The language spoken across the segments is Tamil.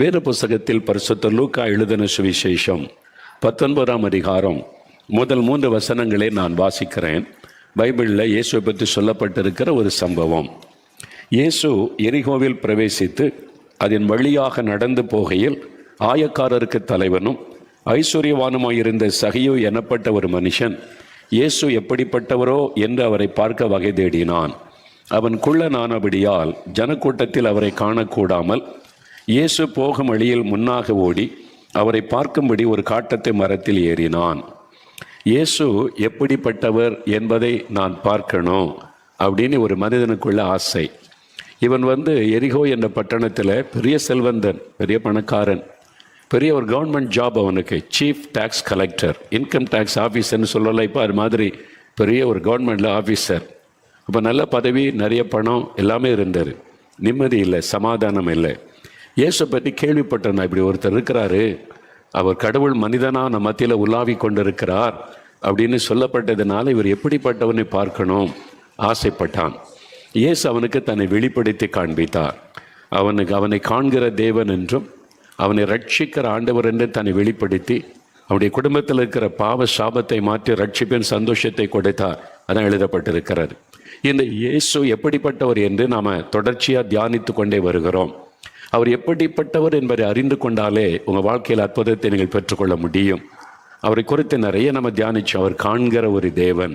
வேத புஸ்தகத்தில் பரிசுத்த லூக்கா எழுதின சுவிசேஷம் 19ஆம் அதிகாரம் முதல் 3 வசனங்களை நான் வாசிக்கிறேன். பைபிளில் இயேசுவை பற்றி சொல்லப்பட்டிருக்கிற ஒரு சம்பவம். இயேசு எரிகோவில் பிரவேசித்து அதன் வழியாக நடந்து போகையில் ஆயக்காரருக்கு தலைவனும் ஐஸ்வர்யவானுமாயிருந்த சகியு எனப்பட்ட ஒரு மனுஷன் இயேசு எப்படிப்பட்டவரோ என்று அவரை பார்க்க வகை தேடினான். அவன் குள்ளனானபடியால் ஜனக்கூட்டத்தில் அவரை காணக்கூடாமல் இயேசு போகும் வழியில் முன்னாக ஓடி அவரை பார்க்கும்படி ஒரு காட்டத்தை மரத்தில் ஏறினான். இயேசு எப்படிப்பட்டவர் என்பதை நான் பார்க்கணும் அப்படின்னு ஒரு மனிதனுக்குள்ள ஆசை. இவன் எரிகோ என்ற பட்டணத்தில் பெரிய செல்வந்தன், பெரிய பணக்காரன், பெரிய ஒரு கவர்மெண்ட் ஜாப் அவனுக்கு, chief tax collector, income tax ஆஃபீஸர்னு சொல்லலை. இப்போ அது மாதிரி பெரிய ஒரு கவர்மெண்டில் ஆஃபீஸர். அப்போ நல்ல பதவி, நிறைய பணம் எல்லாமே இருந்தார். நிம்மதி இல்லை, சமாதானம் இல்லை. இயேசு பற்றி கேள்விப்பட்டேன். இப்படி ஒருத்தர் இருக்கிறாரு, அவர் கடவுள் மனிதனான மத்தியில் உலாவி கொண்டிருக்கிறார் அப்படின்னு சொல்லப்பட்டதுனால இவர் எப்படிப்பட்டவனை பார்க்கணும் ஆசைப்பட்டான். இயேசு அவனுக்கு தன்னை வெளிப்படுத்தி காண்பித்தார். அவனை காண்கிற தேவன் என்றும் அவனை ரட்சிக்கிற ஆண்டவர் என்று தன்னை வெளிப்படுத்தி அவனுடைய குடும்பத்தில் இருக்கிற பாவ சாபத்தை மாற்றி ரட்சிப்பின் சந்தோஷத்தை கொடுத்தார். அதான் எழுதப்பட்டிருக்கிறது. இந்த இயேசு எப்படிப்பட்டவர் என்று நாம் தொடர்ச்சியாக தியானித்து கொண்டே வருகிறோம். அவர் எப்படிப்பட்டவர் என்பதை அறிந்து கொண்டாலே உங்கள் வாழ்க்கையில் அற்புதத்தை நீங்கள் பெற்றுக்கொள்ள முடியும். அவரை குறித்து நிறைய நம்ம தியானிச்சோம். அவர் காண்கிற ஒரு தேவன்,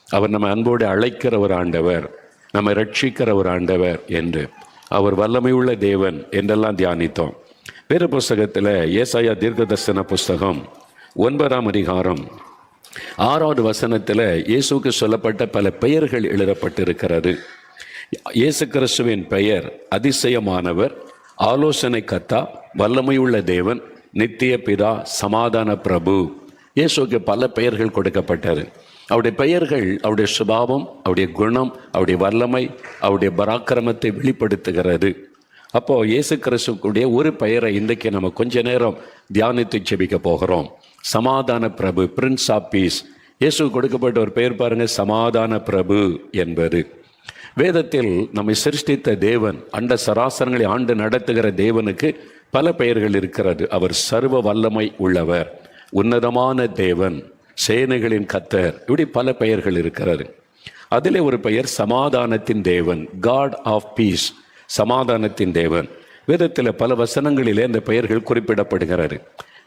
அவர் நம்ம அன்போடு அழைக்கிற ஒரு ஆண்டவர், நம்மை ரட்சிக்கிற ஒரு ஆண்டவர் என்று, அவர் வல்லமை உள்ள தேவன் என்றெல்லாம் தியானித்தோம். வேறு புஸ்தகத்தில் ஏசாயா தீர்க்கதரிசன புஸ்தகம் 9ஆம் அதிகாரம் 6வது வசனத்தில் இயேசுக்கு சொல்லப்பட்ட பல பெயர்கள் எழுதப்பட்டிருக்கிறது. இயேசு கிறிஸ்துவின் பெயர் அதிசயமானவர், ஆலோசனை கர்த்தா, வல்லமையுள்ள தேவன், நித்திய பிதா, சமாதான பிரபு. இயேசுக்கு பல பெயர்கள் கொடுக்கப்பட்டது. அவருடைய பெயர்கள் அவருடைய சுபாவம், அவருடைய குணம், அவருடைய வல்லமை, அவருடைய பராக்கிரமத்தை வெளிப்படுத்துகிறது. அப்போது இயேசு கிறிஸ்துவுடைய ஒரு பெயரை இன்றைக்கு நம்ம கொஞ்ச நேரம் தியானித்து செபிக்க போகிறோம். சமாதான பிரபு, பிரின்ஸ் ஆஃப் பீஸ். இயேசு கொடுக்கப்பட்ட ஒரு பெயர் பாருங்க, சமாதான பிரபு என்பது. வேதத்தில் நம்மை சிருஷ்டித்த தேவன், அண்ட சராசரங்களை ஆண்டு நடத்துகிற தேவனுக்கு பல பெயர்கள் இருக்கிறது. அவர் சர்வ வல்லமை உள்ளவர், உன்னதமான தேவன், சேனைகளின் கர்த்தர், இப்படி பல பெயர்கள் இருக்கிறது. அதிலே ஒரு பெயர் சமாதானத்தின் தேவன், காட் ஆஃப் பீஸ், சமாதானத்தின் தேவன். வேதத்தில் பல வசனங்களிலே அந்த பெயர்கள் குறிப்பிடப்படுகிறது.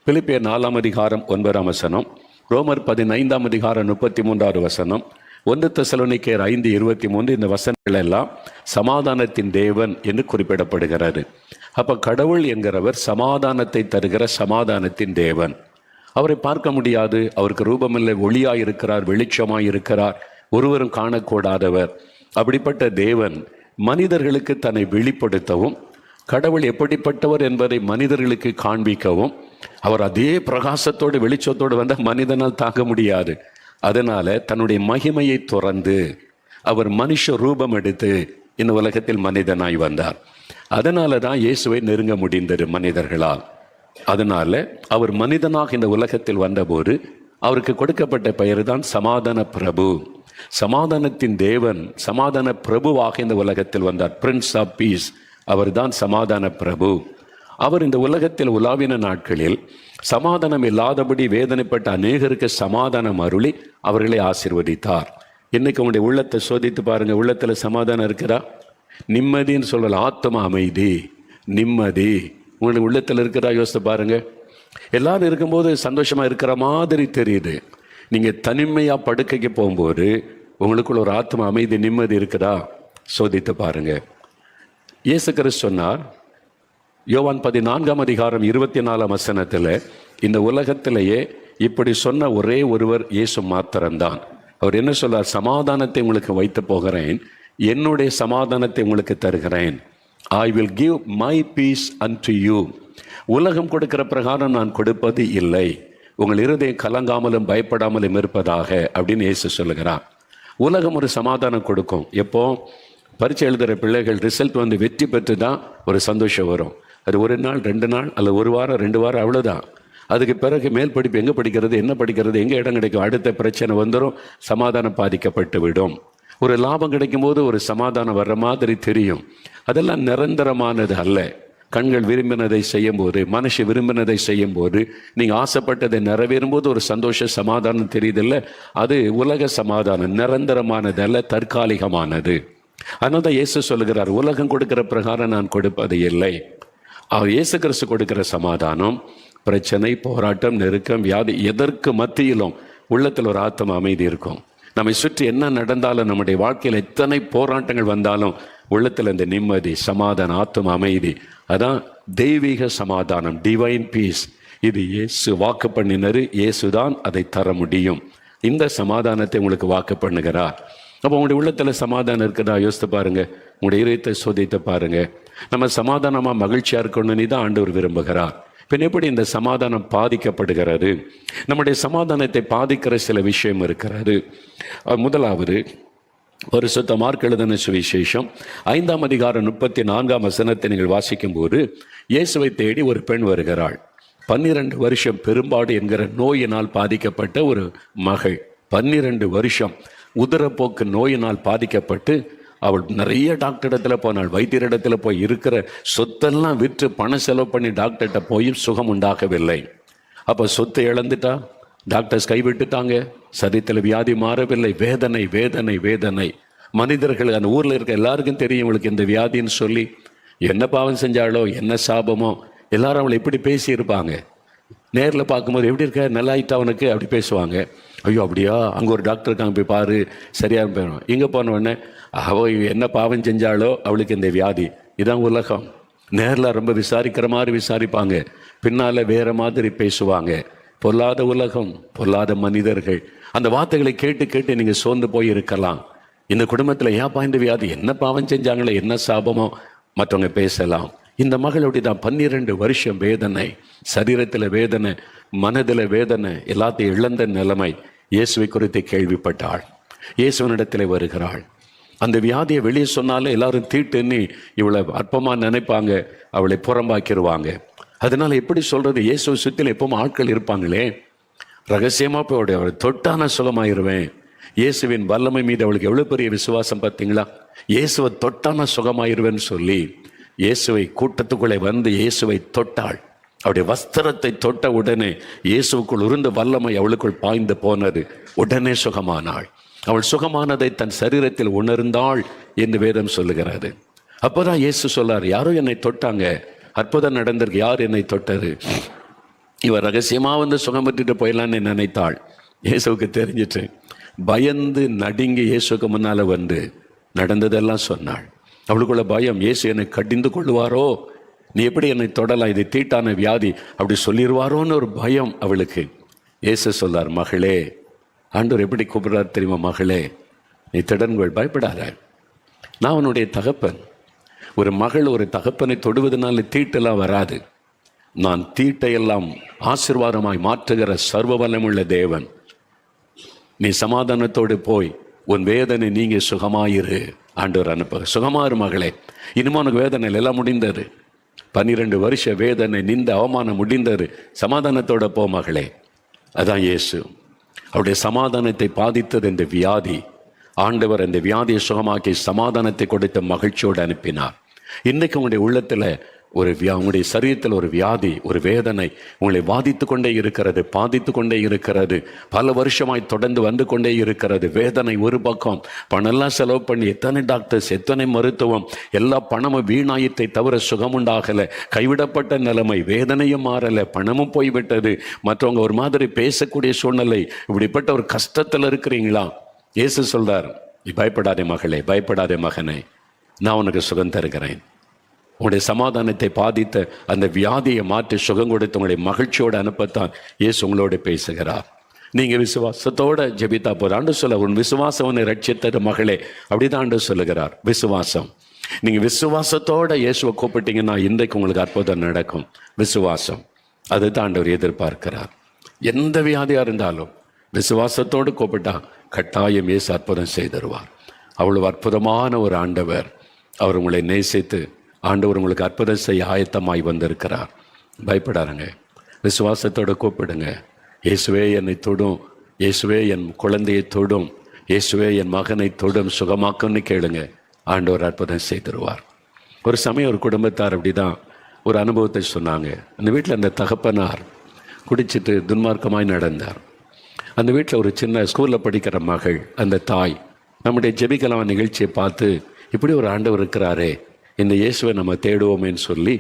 பிலிப்பியர் 4ஆம் அதிகாரம் 9ஆம் வசனம், ரோமர் 15ஆம் அதிகாரம் 33வது வசனம், 1 தெசலோனிக்கேயர் 5:23, இந்த வசனங்கள் எல்லாம் சமாதானத்தின் தேவன் என்று குறிப்பிடப்படுகிறது. அப்போ கடவுள் என்கிறவர் சமாதானத்தை தருகிற சமாதானத்தின் தேவன். அவரை பார்க்க முடியாது, அவருக்கு ரூபமில்லை, ஒளியாய் இருக்கிறார், வெளிச்சமாய் இருக்கிறார், ஒருவரும் காணக்கூடாதவர். அப்படிப்பட்ட தேவன் மனிதர்களுக்கு தன்னை வெளிப்படுத்தவும், கடவுள் எப்படிப்பட்டவர் என்பதை மனிதர்களுக்கு காண்பிக்கவும், அவர் அதே பிரகாசத்தோடு வெளிச்சத்தோடு வந்தால் மனிதனால் தாங்க முடியாது. அதனால தன்னுடைய மகிமையை துறந்து அவர் மனுஷ ரூபம் எடுத்து இந்த உலகத்தில் மனிதனாய் வந்தார். அதனால தான் இயேசுவை நெருங்க முடிந்தது மனிதர்களால். அதனால அவர் மனிதனாக இந்த உலகத்தில் வந்தபோது அவருக்கு கொடுக்கப்பட்ட பெயர் தான் சமாதான பிரபு. சமாதானத்தின் தேவன் சமாதான பிரபுவாக இந்த உலகத்தில் வந்தார். பிரின்ஸ் ஆஃப் பீஸ், அவர் தான் சமாதான பிரபு. அவர் இந்த உலகத்தில் உலாவின நாட்களில் சமாதானம் இல்லாதபடி வேதனைப்பட்ட அநேகருக்கு சமாதானம் அருளி அவர்களை ஆசீர்வதித்தார். இன்னைக்கு உங்களுடைய உள்ளத்தை சோதித்து பாருங்க. உள்ளத்தில் சமாதானம் இருக்கிறா? நிம்மதின்னு சொல்லலாம். ஆத்ம அமைதி, நிம்மதி உங்களுடைய உள்ளத்தில் இருக்கிறா? யோசித்து பாருங்க. எல்லாரும் இருக்கும்போது சந்தோஷமா இருக்கிற மாதிரி தெரியுது. நீங்க தனிமையா படுக்கைக்கு போகும்போது உங்களுக்குள்ள ஒரு ஆத்ம அமைதி, நிம்மதி இருக்குதா? சோதித்து பாருங்க. இயேசு கிறிஸ்து சொன்னார், யோவான் 14ஆம் அதிகாரம் 24ஆம் வசனத்தில், இந்த உலகத்திலேயே இப்படி சொன்ன ஒரே ஒருவர் இயேசு மாத்திரம்தான். அவர் என்ன சொல்றார்? சமாதானத்தை உங்களுக்கு வைத்து போகிறேன், என்னுடைய சமாதானத்தை உங்களுக்கு தருகிறேன். I will give my peace unto you. உலகம் கொடுக்கிற பிரகாரம் நான் கொடுப்பது இல்லை, உங்கள் இருதயம் கலங்காமலும் பயப்படாமலும் இருப்பதாக அப்படின்னு இயேசு சொல்லுகிறார். உலகம் ஒரு சமாதானம் கொடுக்கும். எப்போ பரீட்சை எழுதுகிற பிள்ளைகள் ரிசல்ட் வெற்றி பெற்று தான் ஒரு சந்தோஷம் வரும். அது ஒரு நாள், 2 நாள், அல்லது 1 வாரம், 2 வாரம், அவ்வளோதான். அதுக்கு பிறகு மேல் படிப்பு எங்கே படிக்கிறது, என்ன படிக்கிறது, எங்கே இடம் கிடைக்கும், அடுத்த பிரச்சனை வந்துடும், சமாதானம் பாதிக்கப்பட்டு விடும். ஒரு லாபம் கிடைக்கும் போது ஒரு சமாதானம் வர்ற மாதிரி தெரியும். அதெல்லாம் நிரந்தரமானது அல்ல. கண்கள் விரும்பினதை செய்யும் போது, மனுஷ விரும்பினதை செய்யும் போது, நீங்கள் ஆசைப்பட்டதை நிறைவேறும் போது ஒரு சந்தோஷ சமாதானம் தெரியுதில்ல, அது உலக சமாதானம், நிரந்தரமானதல்ல, தற்காலிகமானது. அதனால தான் இயேசு சொல்லுகிறார், உலகம் கொடுக்கிற பிரகாரம் நான் கொடுப்பது இல்லை. அவர் இயேசு கிறிஸ்து கொடுக்கிற சமாதானம் பிரச்சனை, போராட்டம், நெருக்கம், வியாதி எதற்கு மத்தியிலும் உள்ளத்தில் ஒரு ஆத்ம அமைதி இருக்கும். நம்மை சுற்றி என்ன நடந்தாலும், நம்முடைய வாழ்க்கையில் எத்தனை போராட்டங்கள் வந்தாலும் உள்ளத்தில் இந்த நிம்மதி, சமாதானம், ஆத்ம அமைதி, அதான் தெய்வீக சமாதானம், டிவைன் பீஸ். இது இயேசு வாக்கு பண்ணினாரு, இயேசுதான் அதை தர முடியும். இந்த சமாதானத்தை உங்களுக்கு வாக்கு பண்ணுகிறார். அப்போ உங்களுடைய உள்ளத்தில் சமாதானம் இருக்குதா யோசித்து பாருங்க, உங்களுடைய இதயத்தை சோதித்து பாருங்க. நம்ம சமாதானமாக மகிழ்ச்சியாக இருக்கணும்னு தான் ஆண்டவர் விரும்புகிறார். பின் எப்படி இந்த சமாதானம் பாதிக்கப்படுகிறது? நம்முடைய சமாதானத்தை பாதிக்கிற சில விஷயம் இருக்கிறது. முதலாவது, பரிசுத்த மார்க் எழுதின சுவிசேஷம் 5ஆம் அதிகாரம் 34ஆம் வசனத்தை நீங்கள் வாசிக்கும் போது, இயேசுவை தேடி ஒரு பெண் வருகிறாள். 12 வருஷம் பெரும்பாடு என்கிற நோயினால் பாதிக்கப்பட்ட ஒரு மகள். 12 வருஷம் உதரப்போக்கு நோயினால் பாதிக்கப்பட்டு அவள் நிறைய டாக்டரிடத்தில் போனாள், வைத்தியரிடத்தில் போய் இருக்கிற சொத்தெல்லாம் விற்று பணம் செலவு பண்ணி டாக்டர்கிட்ட போயும் சுகம் உண்டாகவில்லை. அப்போ சொத்தை இழந்துட்டா, டாக்டர்ஸ் கைவிட்டுட்டாங்க, சரீரத்தில் வியாதி மாறவில்லை, வேதனை வேதனை வேதனை. மனிதர்கள், அந்த ஊரில் இருக்க எல்லாருக்கும் தெரியும் இவளுக்கு இந்த வியாதின்னு சொல்லி. என்ன பாவம் செஞ்சாலோ, என்ன சாபமோ, எல்லாரும் அவளை எப்படி பேசியிருப்பாங்க. நேரில் பார்க்கும்போது எப்படி இருக்க, நல்லாயிட்டா அவனுக்கு, அப்படி பேசுவாங்க. ஐயோ அப்படியா, அங்கே ஒரு டாக்டருக்கு அங்கே போய் பாரு, சரியாக போயிடும். இங்கே போன உடனே அவள் என்ன பாவம் செஞ்சாலோ அவளுக்கு இந்த வியாதி. இதான் உலகம். நேரில் ரொம்ப விசாரிக்கிற மாதிரி விசாரிப்பாங்க, பின்னால் வேறு மாதிரி பேசுவாங்க. பொல்லாத உலகம், பொல்லாத மனிதர்கள். அந்த வார்த்தைகளை கேட்டு கேட்டு நீங்கள் சோர்ந்து போய் இருக்கலாம். இந்த குடும்பத்தில் ஏன்ப்பா இந்த வியாதி, என்ன பாவம் செஞ்சாங்களே, என்ன சாபமோ, மற்றவங்க பேசலாம். இந்த மகளுடைய தான் 12 வருஷம் வேதனை, சரீரத்தில் வேதனை, மனதில் வேதனை, எல்லாத்தையும் இழந்த நிலைமை. இயேசுவை குறித்து கேள்விப்பட்டாள், இயேசுவனிடத்தில் வருகிறாள். அந்த வியாதியை வெளியே சொன்னாலும் எல்லாரும் தீட்டுன்னு இவளை அற்பமாக நினைப்பாங்க, அவளை புறம்பாக்கிடுவாங்க. அதனால எப்படி சொல்றது, இயேசுவை சுற்றில எப்பவும் ஆட்கள் இருப்பாங்களே, ரகசியமாக போய் அவளை தொட்டான சுகமாயிருவேன். இயேசுவின் வல்லமை மீது அவளுக்கு எவ்வளோ பெரிய விசுவாசம் பார்த்தீங்களா? இயேசுவை தொட்டான சுகமாயிருவேன்னு சொல்லி இயேசுவை கூட்டத்துக்குள்ளே வந்து இயேசுவை தொட்டாள். அவருடைய வஸ்திரத்தை தொட்ட உடனே இயேசுக்குள் உருந்த வல்லமை அவளுக்குள் பாய்ந்து போனது. உடனே சுகமானாள். அவள் சுகமானதை தன் சரீரத்தில் உணர்ந்தாள் என்று வேதம் சொல்லுகிறது. அப்போதான் இயேசு சொல்லார், யாரோ என்னை தொட்டாங்க, அற்புதம் நடந்திருக்கு, யார் என்னை தொட்டது? இவர் ரகசியமாக வந்து சுகம் பெற்றுட்டு போயிடலான்னு நினைத்தாள். இயேசுவுக்கு தெரிஞ்சிட்டு பயந்து நடுங்கி இயேசுக்கு முன்னால் வந்து நடந்ததெல்லாம் சொன்னாள். அவளுக்குள்ள பயம், இயேசு என்னை கடிந்து கொள்ளுவாரோ, நீ எப்படி என்னை தொடலாம், இது தீட்டான வியாதி, அப்படி சொல்லிடுவாரோன்னு ஒரு பயம் அவளுக்கு. இயேசு சொல்லார், மகளே, ஆண்டவர் எப்படி கூப்பிடுறார் தெரியுமா? மகளே, நீ திடன்கள், பயப்படாத, நான் உன்னுடைய தகப்பன். ஒரு மகள் ஒரு தகப்பனை தொடுவதனால தீட்டெல்லாம் வராது. நான் தீட்டையெல்லாம் ஆசீர்வாதமாய் மாற்றுகிற சர்வ வல்லமுள்ள தேவன். நீ சமாதானத்தோடு போய் உன் வேதனை நீங்க சுகமாயிரு, ஆண்டவர் அனுப்ப. சுகமாறு மகளே, இனிமே உனக்கு வேதனை எல்லாம் முடிந்தது. 12 வருஷ வேதனை, நிந்த அவமானம் முடிந்தது. சமாதானத்தோட போ மகளே. அதான் இயேசு. அவருடைய சமாதானத்தை பாதித்தது இந்த வியாதி. ஆண்டவர் இந்த வியாதியை சுகமாக்கி சமாதானத்தை கொடுத்த மகிழ்ச்சியோடு அனுப்பினார். இன்னைக்கு உங்களுடைய உள்ளத்தில் உங்களுடைய சரீரத்தில் ஒரு வியாதி, ஒரு வேதனை உங்களை பாதித்து கொண்டே இருக்கிறது, பாதித்து கொண்டே இருக்கிறது, பல வருஷமாய் தொடர்ந்து வந்து கொண்டே இருக்கிறது. வேதனை ஒரு பக்கம், பணம்லாம் செலவு பண்ணி எத்தனை டாக்டர்ஸ், எத்தனை மருத்துவம், எல்லா பணமும் வீணாயத்தை தவிர சுகமுண்டாகலை. கைவிடப்பட்ட நிலைமை, வேதனையும் மாறலை, பணமும் போய்விட்டது, மற்றவங்க ஒரு மாதிரி பேசக்கூடிய சூழ்நிலை. இப்படிப்பட்ட ஒரு கஷ்டத்தில் இருக்கிறீங்களா? இயேசு சொல்றார், நீ பயப்படாதே மகளே, பயப்படாதே மகனே, நான் உனக்கு சுகம் தருகிறேன். உங்களுடைய சமாதானத்தை பாதித்த அந்த வியாதியை மாற்றி சுகம் கொடுத்து உங்களுடைய மகிழ்ச்சியோடு அனுப்பத்தான் இயேசு உங்களோடு பேசுகிறார். நீங்கள் விசுவாசத்தோடு ஜெபித்தா போது ஆண்டு சொல்ல, உன் விசுவாசம் உன்னை ரட்சித்தது மகளே, அப்படிதான் ஆண்டு சொல்லுகிறார். விசுவாசம், நீங்கள் விசுவாசத்தோடு இயேசுவை கூப்பிட்டீங்கன்னா இன்றைக்கு உங்களுக்கு அற்புதம் நடக்கும். விசுவாசம், அதுதான் ஆண்டவர் எதிர்பார்க்கிறார். எந்த வியாதியாக இருந்தாலும் விசுவாசத்தோடு கூப்பிட்டா கட்டாயம் இயேசு அற்புதம் செய்தருவார். அவ்வளவு அற்புதமான ஒரு ஆண்டவர். அவர் உங்களை நேசித்து ஆண்டவர் உங்களுக்கு அற்புதம் செய்ய ஆயத்தமாய் வந்திருக்கிறார். பயப்படாருங்க, விசுவாசத்தோடு கூப்பிடுங்க. இயேசுவே என்னை தொடும், இயேசுவே என் குழந்தையை தொடும், இயேசுவே என் மகனை தொடும், சுகமாக்கும்னு கேளுங்க. ஆண்டவர் அற்புதம் செய்திருவார். ஒரு சமயம் ஒரு குடும்பத்தார் அப்படிதான் ஒரு அனுபவத்தை சொன்னாங்க. அந்த வீட்டில் அந்த தகப்பனார் குடிச்சிட்டு துன்மார்க்கமாய் நடந்தார். அந்த வீட்டில் ஒரு சின்ன ஸ்கூலில் படிக்கிற மகள், அந்த தாய் நம்முடைய ஜெபிக்கலாம் நிகழ்ச்சியை பார்த்து, இப்படி ஒரு ஆண்டவர் இருக்கிறாரே, இந்த இயேசுவை நம்ம தேடுவோமேன்னு சொல்லி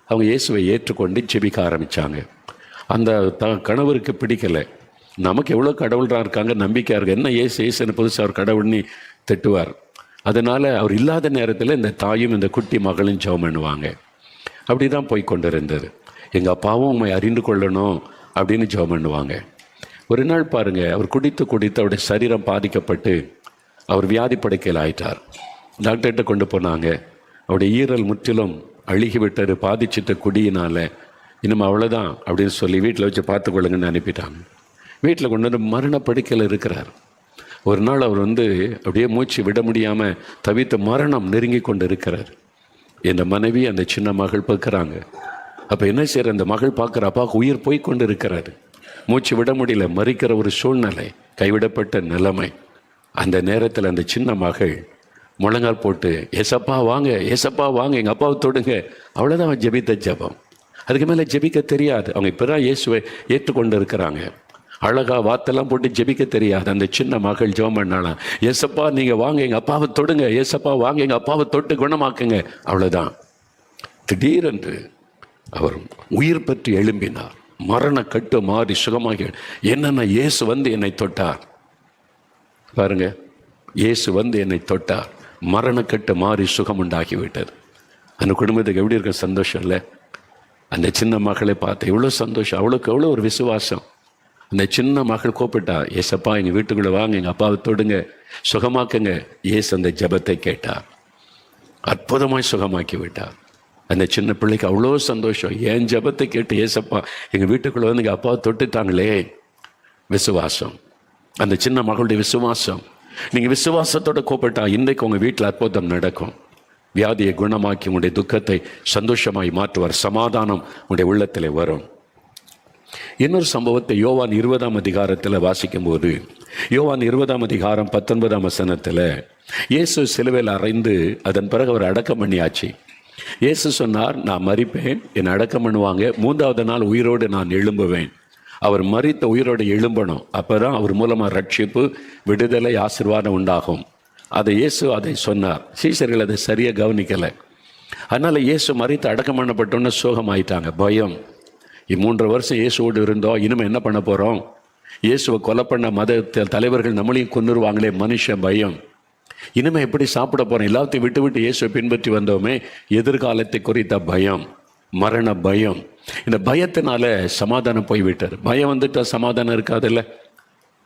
அவங்க இயேசுவை ஏற்றுக்கொண்டு ஜெபிக்க ஆரம்பித்தாங்க. அந்த கணவருக்கு பிடிக்கலை. நமக்கு எவ்வளோ கடவுளாக இருக்காங்க, நம்பிக்கையாக இருக்குது, என்ன ஏசுன்னு புதுசாக அவர் கடவுள்னு திட்டுவார். அதனால் அவர் இல்லாத நேரத்தில் இந்த தாயும் இந்த குட்டி மகளும் ஜெபம் பண்ணுவாங்க. அப்படி தான் போய் கொண்டு இருந்தது. எங்கள் அப்பாவும் உண்மை அறிந்து கொள்ளணும் அப்படின்னு ஜெபம் பண்ணுவாங்க. ஒரு நாள் பாருங்கள், அவர் குடித்து அவருடைய சரீரம் பாதிக்கப்பட்டு அவர் வியாதி படுக்கையில் ஆயிட்டார். டாக்டர்கிட்ட கொண்டு போனாங்க. அவருடைய ஈரல் முற்றிலும் அழுகிவிட்டார், பாதிச்சிட்ட குடியினால். இன்னும் அவ்வளோதான் அப்படின்னு சொல்லி வீட்டில் வச்சு பார்த்துக்கொள்ளுங்கன்னு அனுப்பிட்டாங்க. வீட்டில் கொண்டு வந்து மரண படுக்கையில் இருக்கிறார். ஒரு நாள் அவர் அப்படியே மூச்சு விட முடியாமல் தவித்த மரணம் நெருங்கி கொண்டு இருக்கிறார். என் மனைவி அந்த சின்ன மகள் பார்க்குறாங்க. அப்போ என்ன செய்கிற, அந்த மகள் பார்க்குற அப்பாவுக்கு உயிர் போய் கொண்டு இருக்கிறாரு. மூச்சு விட முடியல, மறிக்கிற ஒரு சூழ்நிலை, கைவிடப்பட்ட நிலைமை. அந்த நேரத்தில் அந்த சின்ன மகள் முழங்கால் போட்டு, ஏசப்பா வாங்க, ஏசப்பா வாங்க, எங்கள் அப்பாவை தொடுங்க. அவ்வளோதான் அவன் ஜெபித்த ஜெபம். அதுக்கு மேலே ஜெபிக்க தெரியாது. அவங்க இப்போ தான் இயேசுவை ஏற்றுக்கொண்டு இருக்கிறாங்க. அழகா வார்த்தைலாம் போட்டு ஜெபிக்க தெரியாது. அந்த சின்ன மகள் ஜெபம் பண்ணாலாம், ஏசப்பா நீங்கள் வாங்க, எங்கள் அப்பாவை தொடுங்க, ஏசப்பா வாங்க, எங்கள் அப்பாவை தொட்டு குணமாக்குங்க. அவ்வளோதான். திடீரென்று அவர் உயிர் பற்றி எழும்பினார். மரண கட்டு மாறி சுகமாகி, என்னென்ன இயேசு என்னை தொட்டார் பாருங்க, இயேசு என்னை தொட்டார், மரணக்கட்டு மாறி சுகம் உண்டாகிவிட்டது. அந்த குடும்பத்துக்கு எப்படி இருக்க சந்தோஷம் இல்லை? அந்த சின்ன மகளை பார்த்து எவ்வளோ சந்தோஷம், அவளுக்கு எவ்வளோ ஒரு விசுவாசம். அந்த சின்ன மகள் கூப்பிட்டா, ஏசப்பா எங்கள் வீட்டுக்குள்ளே வாங்க, எங்கள் அப்பாவை தொடுங்க, சுகமாக்குங்க. ஏசு அந்த ஜெபத்தை கேட்டார், அற்புதமாய் சுகமாக்கி விட்டார். அந்த சின்ன பிள்ளைக்கு அவ்வளோ சந்தோஷம். என் ஜெபத்தை கேட்டு ஏசப்பா எங்கள் வீட்டுக்குள்ளே எங்கள் அப்பாவை தொட்டுட்டாங்களே. விசுவாசம், அந்த சின்ன மகளுடைய விசுவாசம். நீங்கள் விசுவாசத்தோட கூப்பிட்டா இன்றைக்கு உங்கள் வீட்டில் அற்புதம் நடக்கும். வியாதியை குணமாக்கி உங்களுடைய துக்கத்தை சந்தோஷமாய் மாற்றுவார். சமாதானம் உங்களுடைய உள்ளத்தில் வரும். இன்னொரு சம்பவத்தை யோவான் 20ஆம் அதிகாரத்தில் வாசிக்கும் போது, யோவான் 20ஆம் அதிகாரம் 19ஆம் வசனத்தில், இயேசு சிலுவையில் அறைந்து அதன் பிறகு அவர் அடக்கம் பண்ணியாச்சு. இயேசு சொன்னார், நான் மரிப்பேன், என்னை அடக்கம் பண்ணுவாங்க, 3வது நாள் உயிரோடு நான் எழும்புவேன். அவர் மரித்த உயிரோடு எழும்பணும். அப்போ தான் அவர் மூலமாக ரட்சிப்பு, விடுதலை, ஆசீர்வாதம் உண்டாகும். இயேசு அதை சொன்னார். சீஷர்கள் அதை சரியாக கவனிக்கலை. அதனால் இயேசு மரித்து அடக்கம் பண்ணப்பட்டோன்னு சோகமாயிட்டாங்க. பயம். 3 வருஷம் இயேசுவோடு இருந்தோம், இனிமேல் என்ன பண்ண போகிறோம்? இயேசுவை கொலை பண்ண மத தலைவர்கள் நம்மளையும் கொன்னுருவாங்களே, மனுஷ பயம். இனிமேல் எப்படி சாப்பிட போகிறோம்? எல்லாத்தையும் விட்டு இயேசுவை பின்பற்றி வந்தோமே, எதிர்காலத்தை குறித்த பயம், மரண பயம். இந்த பயத்தினால சமாதானம் போய்விட்டார். பயம் வந்துட்டா சமாதானம் இருக்காதுல்ல.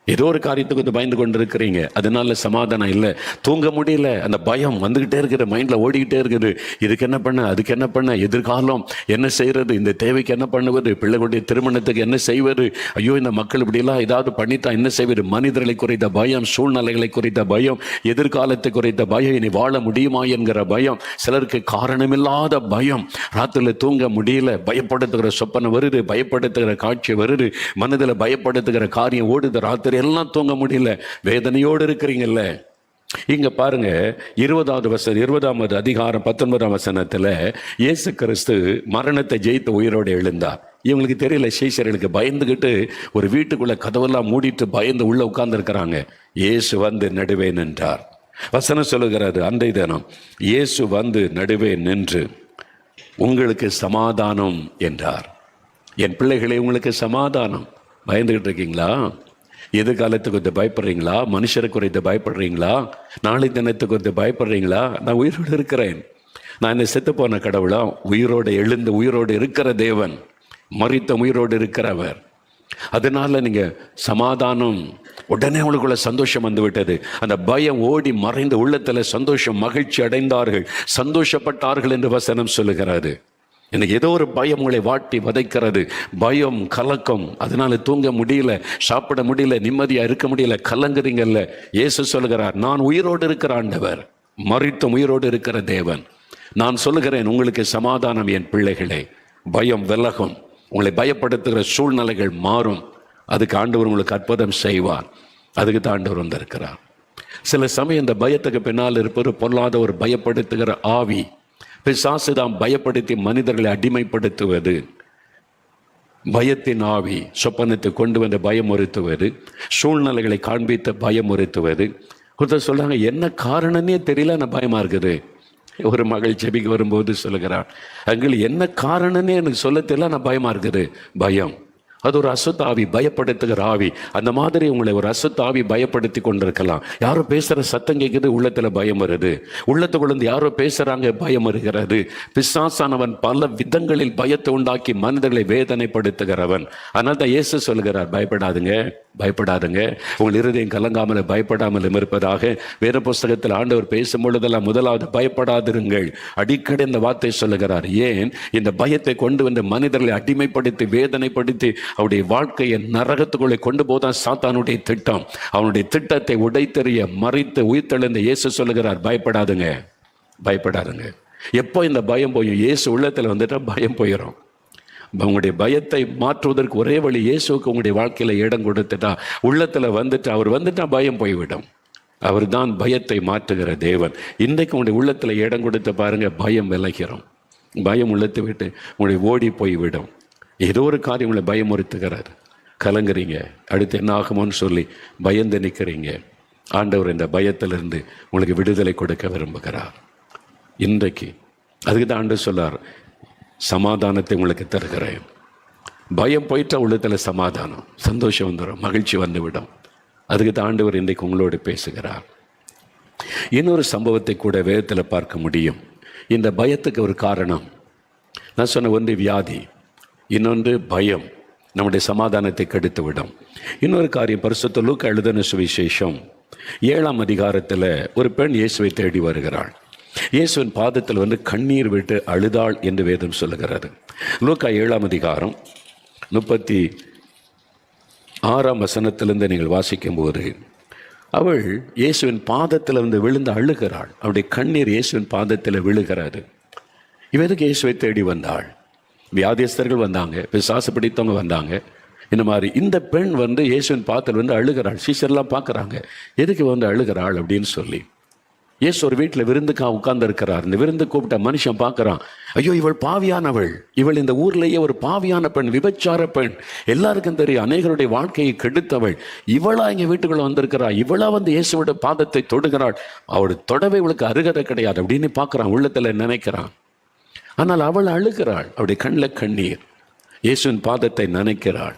ஏதோ ஒரு காரியத்துக்கு பயந்து கொண்டு இருக்கிறீங்க, அதனால சமாதானம் இல்லை, தூங்க முடியல. அந்த பயம் வந்துக்கிட்டே இருக்குது, மைண்டில் ஓடிக்கிட்டே இருக்குது. இதுக்கு என்ன பண்ண, அதுக்கு என்ன பண்ண, எதிர்காலம் என்ன செய்கிறது, இந்த தேவைக்கு என்ன பண்ணுவது, பிள்ளைகளுடைய திருமணத்துக்கு என்ன செய்வது, ஐயோ இந்த மக்கள் இப்படிலாம் ஏதாவது பண்ணிட்டா என்ன செய்வது. மனிதர்களை குறித்த பயம், சூழ்நிலைகளை குறித்த பயம், எதிர்காலத்தை குறித்த பயம், இனி வாழ முடியுமா என்கிற பயம். சிலருக்கு காரணமில்லாத பயம், ராத்திரியில் தூங்க முடியல, பயப்படுத்துகிற சொப்பனை வருது, பயப்படுத்துகிற காட்சி வருது, மனதில் பயப்படுத்துகிற காரியம் ஓடுது, ராத்திரி எல்லாம் தூங்க முடியல, வேதனையோடு இருக்கிறீங்கல்ல. இங்க பாருங்க, 20ஆம் அதிகாரம் 19ஆம் வசனத்துல இயேசு கிறிஸ்து மரணத்தை ஜெயித்த உயிரோடு எழுந்தார். இவங்களுக்கு தெரியல, சீஷர்களுக்கு பயந்துகிட்டு ஒரு வீட்டுக்குள்ள கதவெல்லாம் மூடிட்டு பயந்து உள்ள உட்கார்ந்து இருக்கிறாங்க. இயேசு நடுவே நின்றார். வசனம் சொல்லுகிறது, அன்றைய தினம் இயேசு நடுவே நின்று உங்களுக்கு சமாதானம் என்றார். என் பிள்ளைகளே, உங்களுக்கு சமாதானம். பயந்துகிட்டு இருக்கீங்களா? எதிர்காலத்துக்கு குறித்து பயப்படுறீங்களா? மனுஷரை குறித்து பயப்படுறீங்களா? நாளை தினத்துக்கு குறித்து பயப்படுறீங்களா? நான் உயிரோடு இருக்கிறேன். நான் என்ன செத்து போன கடவுளா? உயிரோடு எழுந்து உயிரோடு இருக்கிற தேவன், மரித்த உயிரோடு இருக்கிறவர். அதனால நீங்க சமாதானம். உடனே அவங்களுக்குள்ள சந்தோஷம் வந்து விட்டது. அந்த பயம் ஓடி மறைந்த உள்ளத்துல சந்தோஷம், மகிழ்ச்சி அடைந்தார்கள், சந்தோஷப்பட்டார்கள் என்று வசனம் சொல்லுகிறாரு. எனக்கு ஏதோ ஒரு பயம் உங்களை வாட்டி வதைக்கிறது, பயம், கலக்கம். அதனால தூங்க முடியல, சாப்பிட முடியல, நிம்மதியா இருக்க முடியல, கலங்குறீங்கல்ல. இயேசு சொல்லுகிறார், நான் உயிரோடு இருக்கிற ஆண்டவர், மரித்த உயிரோடு இருக்கிற தேவன். நான் சொல்லுகிறேன், உங்களுக்கு சமாதானம் என் பிள்ளைகளே. பயம் விலகும், உங்களை பயப்படுத்துகிற சூழ்நிலைகள் மாறும். அதுக்கு ஆண்டவர் உங்களுக்கு அற்புதம் செய்வார். அதுக்கு தான் ஆண்டவர் வந்திருக்கிறார். சில சமயம் இந்த பயத்துக்கு பின்னால் இருப்பது பொல்லாத ஒரு பயப்படுத்துகிற ஆவி, பிசாசு தான் பயப்படுத்தி மனிதர்களை அடிமைப்படுத்துவது. பயத்தின் ஆவி சொப்பனத்தை கொண்டு வந்து பயமுறுத்துவது, சூழ்நிலைகளை காண்பித்து பயமுறுத்துவது. ஒருத்தர் சொல்றாங்க, என்ன காரணம்னே தெரியல, நான் பயமா இருக்குது. ஒரு மகள் ஜெபிக்க வரும்போது சொல்லுகிறாள், அங்கே என்ன காரணம்னே எனக்கு சொல்ல தெரியல, நான் பயமா இருக்குது. பயம் அது ஒரு அசுத்த ஆவி, பயப்படுத்துகிற ஆவி. அந்த மாதிரி உங்களை ஒரு அசுத்த ஆவி பயப்படுத்தி கொண்டிருக்கலாம். யாரோ பேசுகிற சத்தம் கேட்குது, உள்ளத்தில் பயம் வருது. உள்ளத்துக்குள்ளேருந்து யாரோ பேசுகிறாங்க, பயம் வருகிறது. பிசாசானவன் பல விதங்களில் பயத்தை உண்டாக்கி மனிதர்களை வேதனைப்படுத்துகிறவன். அதனால தான் இயேசு சொல்கிறார், பயப்படாதுங்க, பயப்படாதுங்க, உங்கள் இருதயம் கலங்காமல் பயப்படாமல் இருப்பதாக. வேற புஸ்தகத்தில் ஆண்டவர் பேசும் பொழுதெல்லாம் முதலாவது பயப்படாதிருங்கள். அடிக்கடி இந்த வார்த்தை சொல்லுகிறார். ஏன்? இந்த பயத்தை கொண்டு வந்து மனிதர்களை அடிமைப்படுத்தி வேதனைப்படுத்தி அவருடைய வாழ்க்கையை நரகத்துக்குள்ளே கொண்டு போதான் சாத்தானுடைய திட்டம். அவனுடைய திட்டத்தை உடைத்தெறிய மறித்து உயிர்த்தெழுந்த இயேசு சொல்லுகிறார், பயப்படாதுங்க, பயப்படாதுங்க. எப்போ இந்த பயம் போயும்? இயேசு உள்ளத்தில் வந்துட்டா பயம் போயிடும். உங்களுடைய பயத்தை மாற்றுவதற்கு ஒரே வழி, இயேசுக்கு உங்களுடைய வாழ்க்கையில இடம் கொடுத்துட்டா, உள்ளத்துல வந்துட்டு அவர் வந்துட்டா பயம் போய்விடும். அவர் தான் பயத்தை மாற்றுகிற தேவன். இன்றைக்கு உங்களுடைய உள்ளத்துல இடம் கொடுத்து பாருங்க, பயம் விலகிறோம். பயம் உள்ளத்தை விட்டு உங்களுடைய ஓடி போய்விடும். ஏதோ ஒரு காரியம் உங்களை பயமுறுத்துகிறார், கலங்குறீங்க, அடுத்து என்ன ஆகுமோன்னு சொல்லி பயந்து நிற்கிறீங்க. ஆண்டவர் இந்த பயத்திலிருந்து உங்களுக்கு விடுதலை கொடுக்க விரும்புகிறார் இன்றைக்கு. அதுக்கு தான் ஆண்டவர் சொல்லார், சமாதானத்தை உங்களுக்கு தருகிறேன். பயம் போயிட்டா உள்ளத்தில் சமாதானம், சந்தோஷம் வந்துடும், மகிழ்ச்சி வந்துவிடும். அதுக்கு தான் ஆண்டவர் இன்றைக்கு உங்களோடு பேசுகிறார். இன்னொரு சம்பவத்தை கூட வேதத்தில் பார்க்க முடியும். இந்த பயத்துக்கு ஒரு காரணம் நான் சொன்ன ஒன்று வியாதி, இன்னொன்று பயம் நம்முடைய சமாதானத்தை கெடுத்து விடும். இன்னொரு காரியம், பரிசுத்த லூக்கா எழுதின சுவிசேஷம் 7ஆம் அதிகாரத்தில் ஒரு பெண் இயேசுவை தேடி வருகிறாள். இயேசுவின் பாதத்தில் வந்து கண்ணீர் விட்டு அழுதாள் என்று வேதம் சொல்லுகிறது. லூக்கா 7ஆம் அதிகாரம் 36ஆம் வசனத்திலிருந்து நீங்கள் வாசிக்கும் போது, அவள் இயேசுவின் பாதத்தில் வந்து விழுந்து அழுகிறாள். அவருடைய கண்ணீர் இயேசுவின் பாதத்தில் விழுகிறது. இவருக்கு இயேசுவை தேடி வந்தாள். வியாதியஸ்தர்கள் வந்தாங்க, பிசாசு பிடித்தவங்க வந்தாங்க. இந்த மாதிரி இந்த பெண் வந்து இயேசுவின் பாதத்தில் வந்து அழுகிறாள். சீஷர்லாம் பார்க்குறாங்க, எதுக்கு வந்து அழுகிறாள் அப்படின்னு சொல்லி. இயேசு ஒரு வீட்டில் விருந்துக்காக உட்கார்ந்து இருக்கிறார். இந்த விருந்து கூப்பிட்ட மனுஷன் பார்க்குறான், ஐயோ இவள் பாவியானவள், இவள் இந்த ஊர்லேயே ஒரு பாவியான பெண், விபச்சார பெண், எல்லாருக்கும் தெரியும், அநேகருடைய வாழ்க்கையை கெடுத்தவள், இவளா இங்கே வீட்டுக்குள்ள வந்திருக்கிறாள், இவளா வந்து இயேசுவோட பாதத்தை தொடுகிறாள், அவள் தொடவே இவளுக்கு அருகதை கிடையாது அப்படின்னு பார்க்குறான், உள்ளத்தில் நினைக்கிறான். ஆனால் அவள் அழுகிறாள், அவருடைய கண்ணில் கண்ணீர், இயேசுவின் பாதத்தை நினைக்கிறாள்.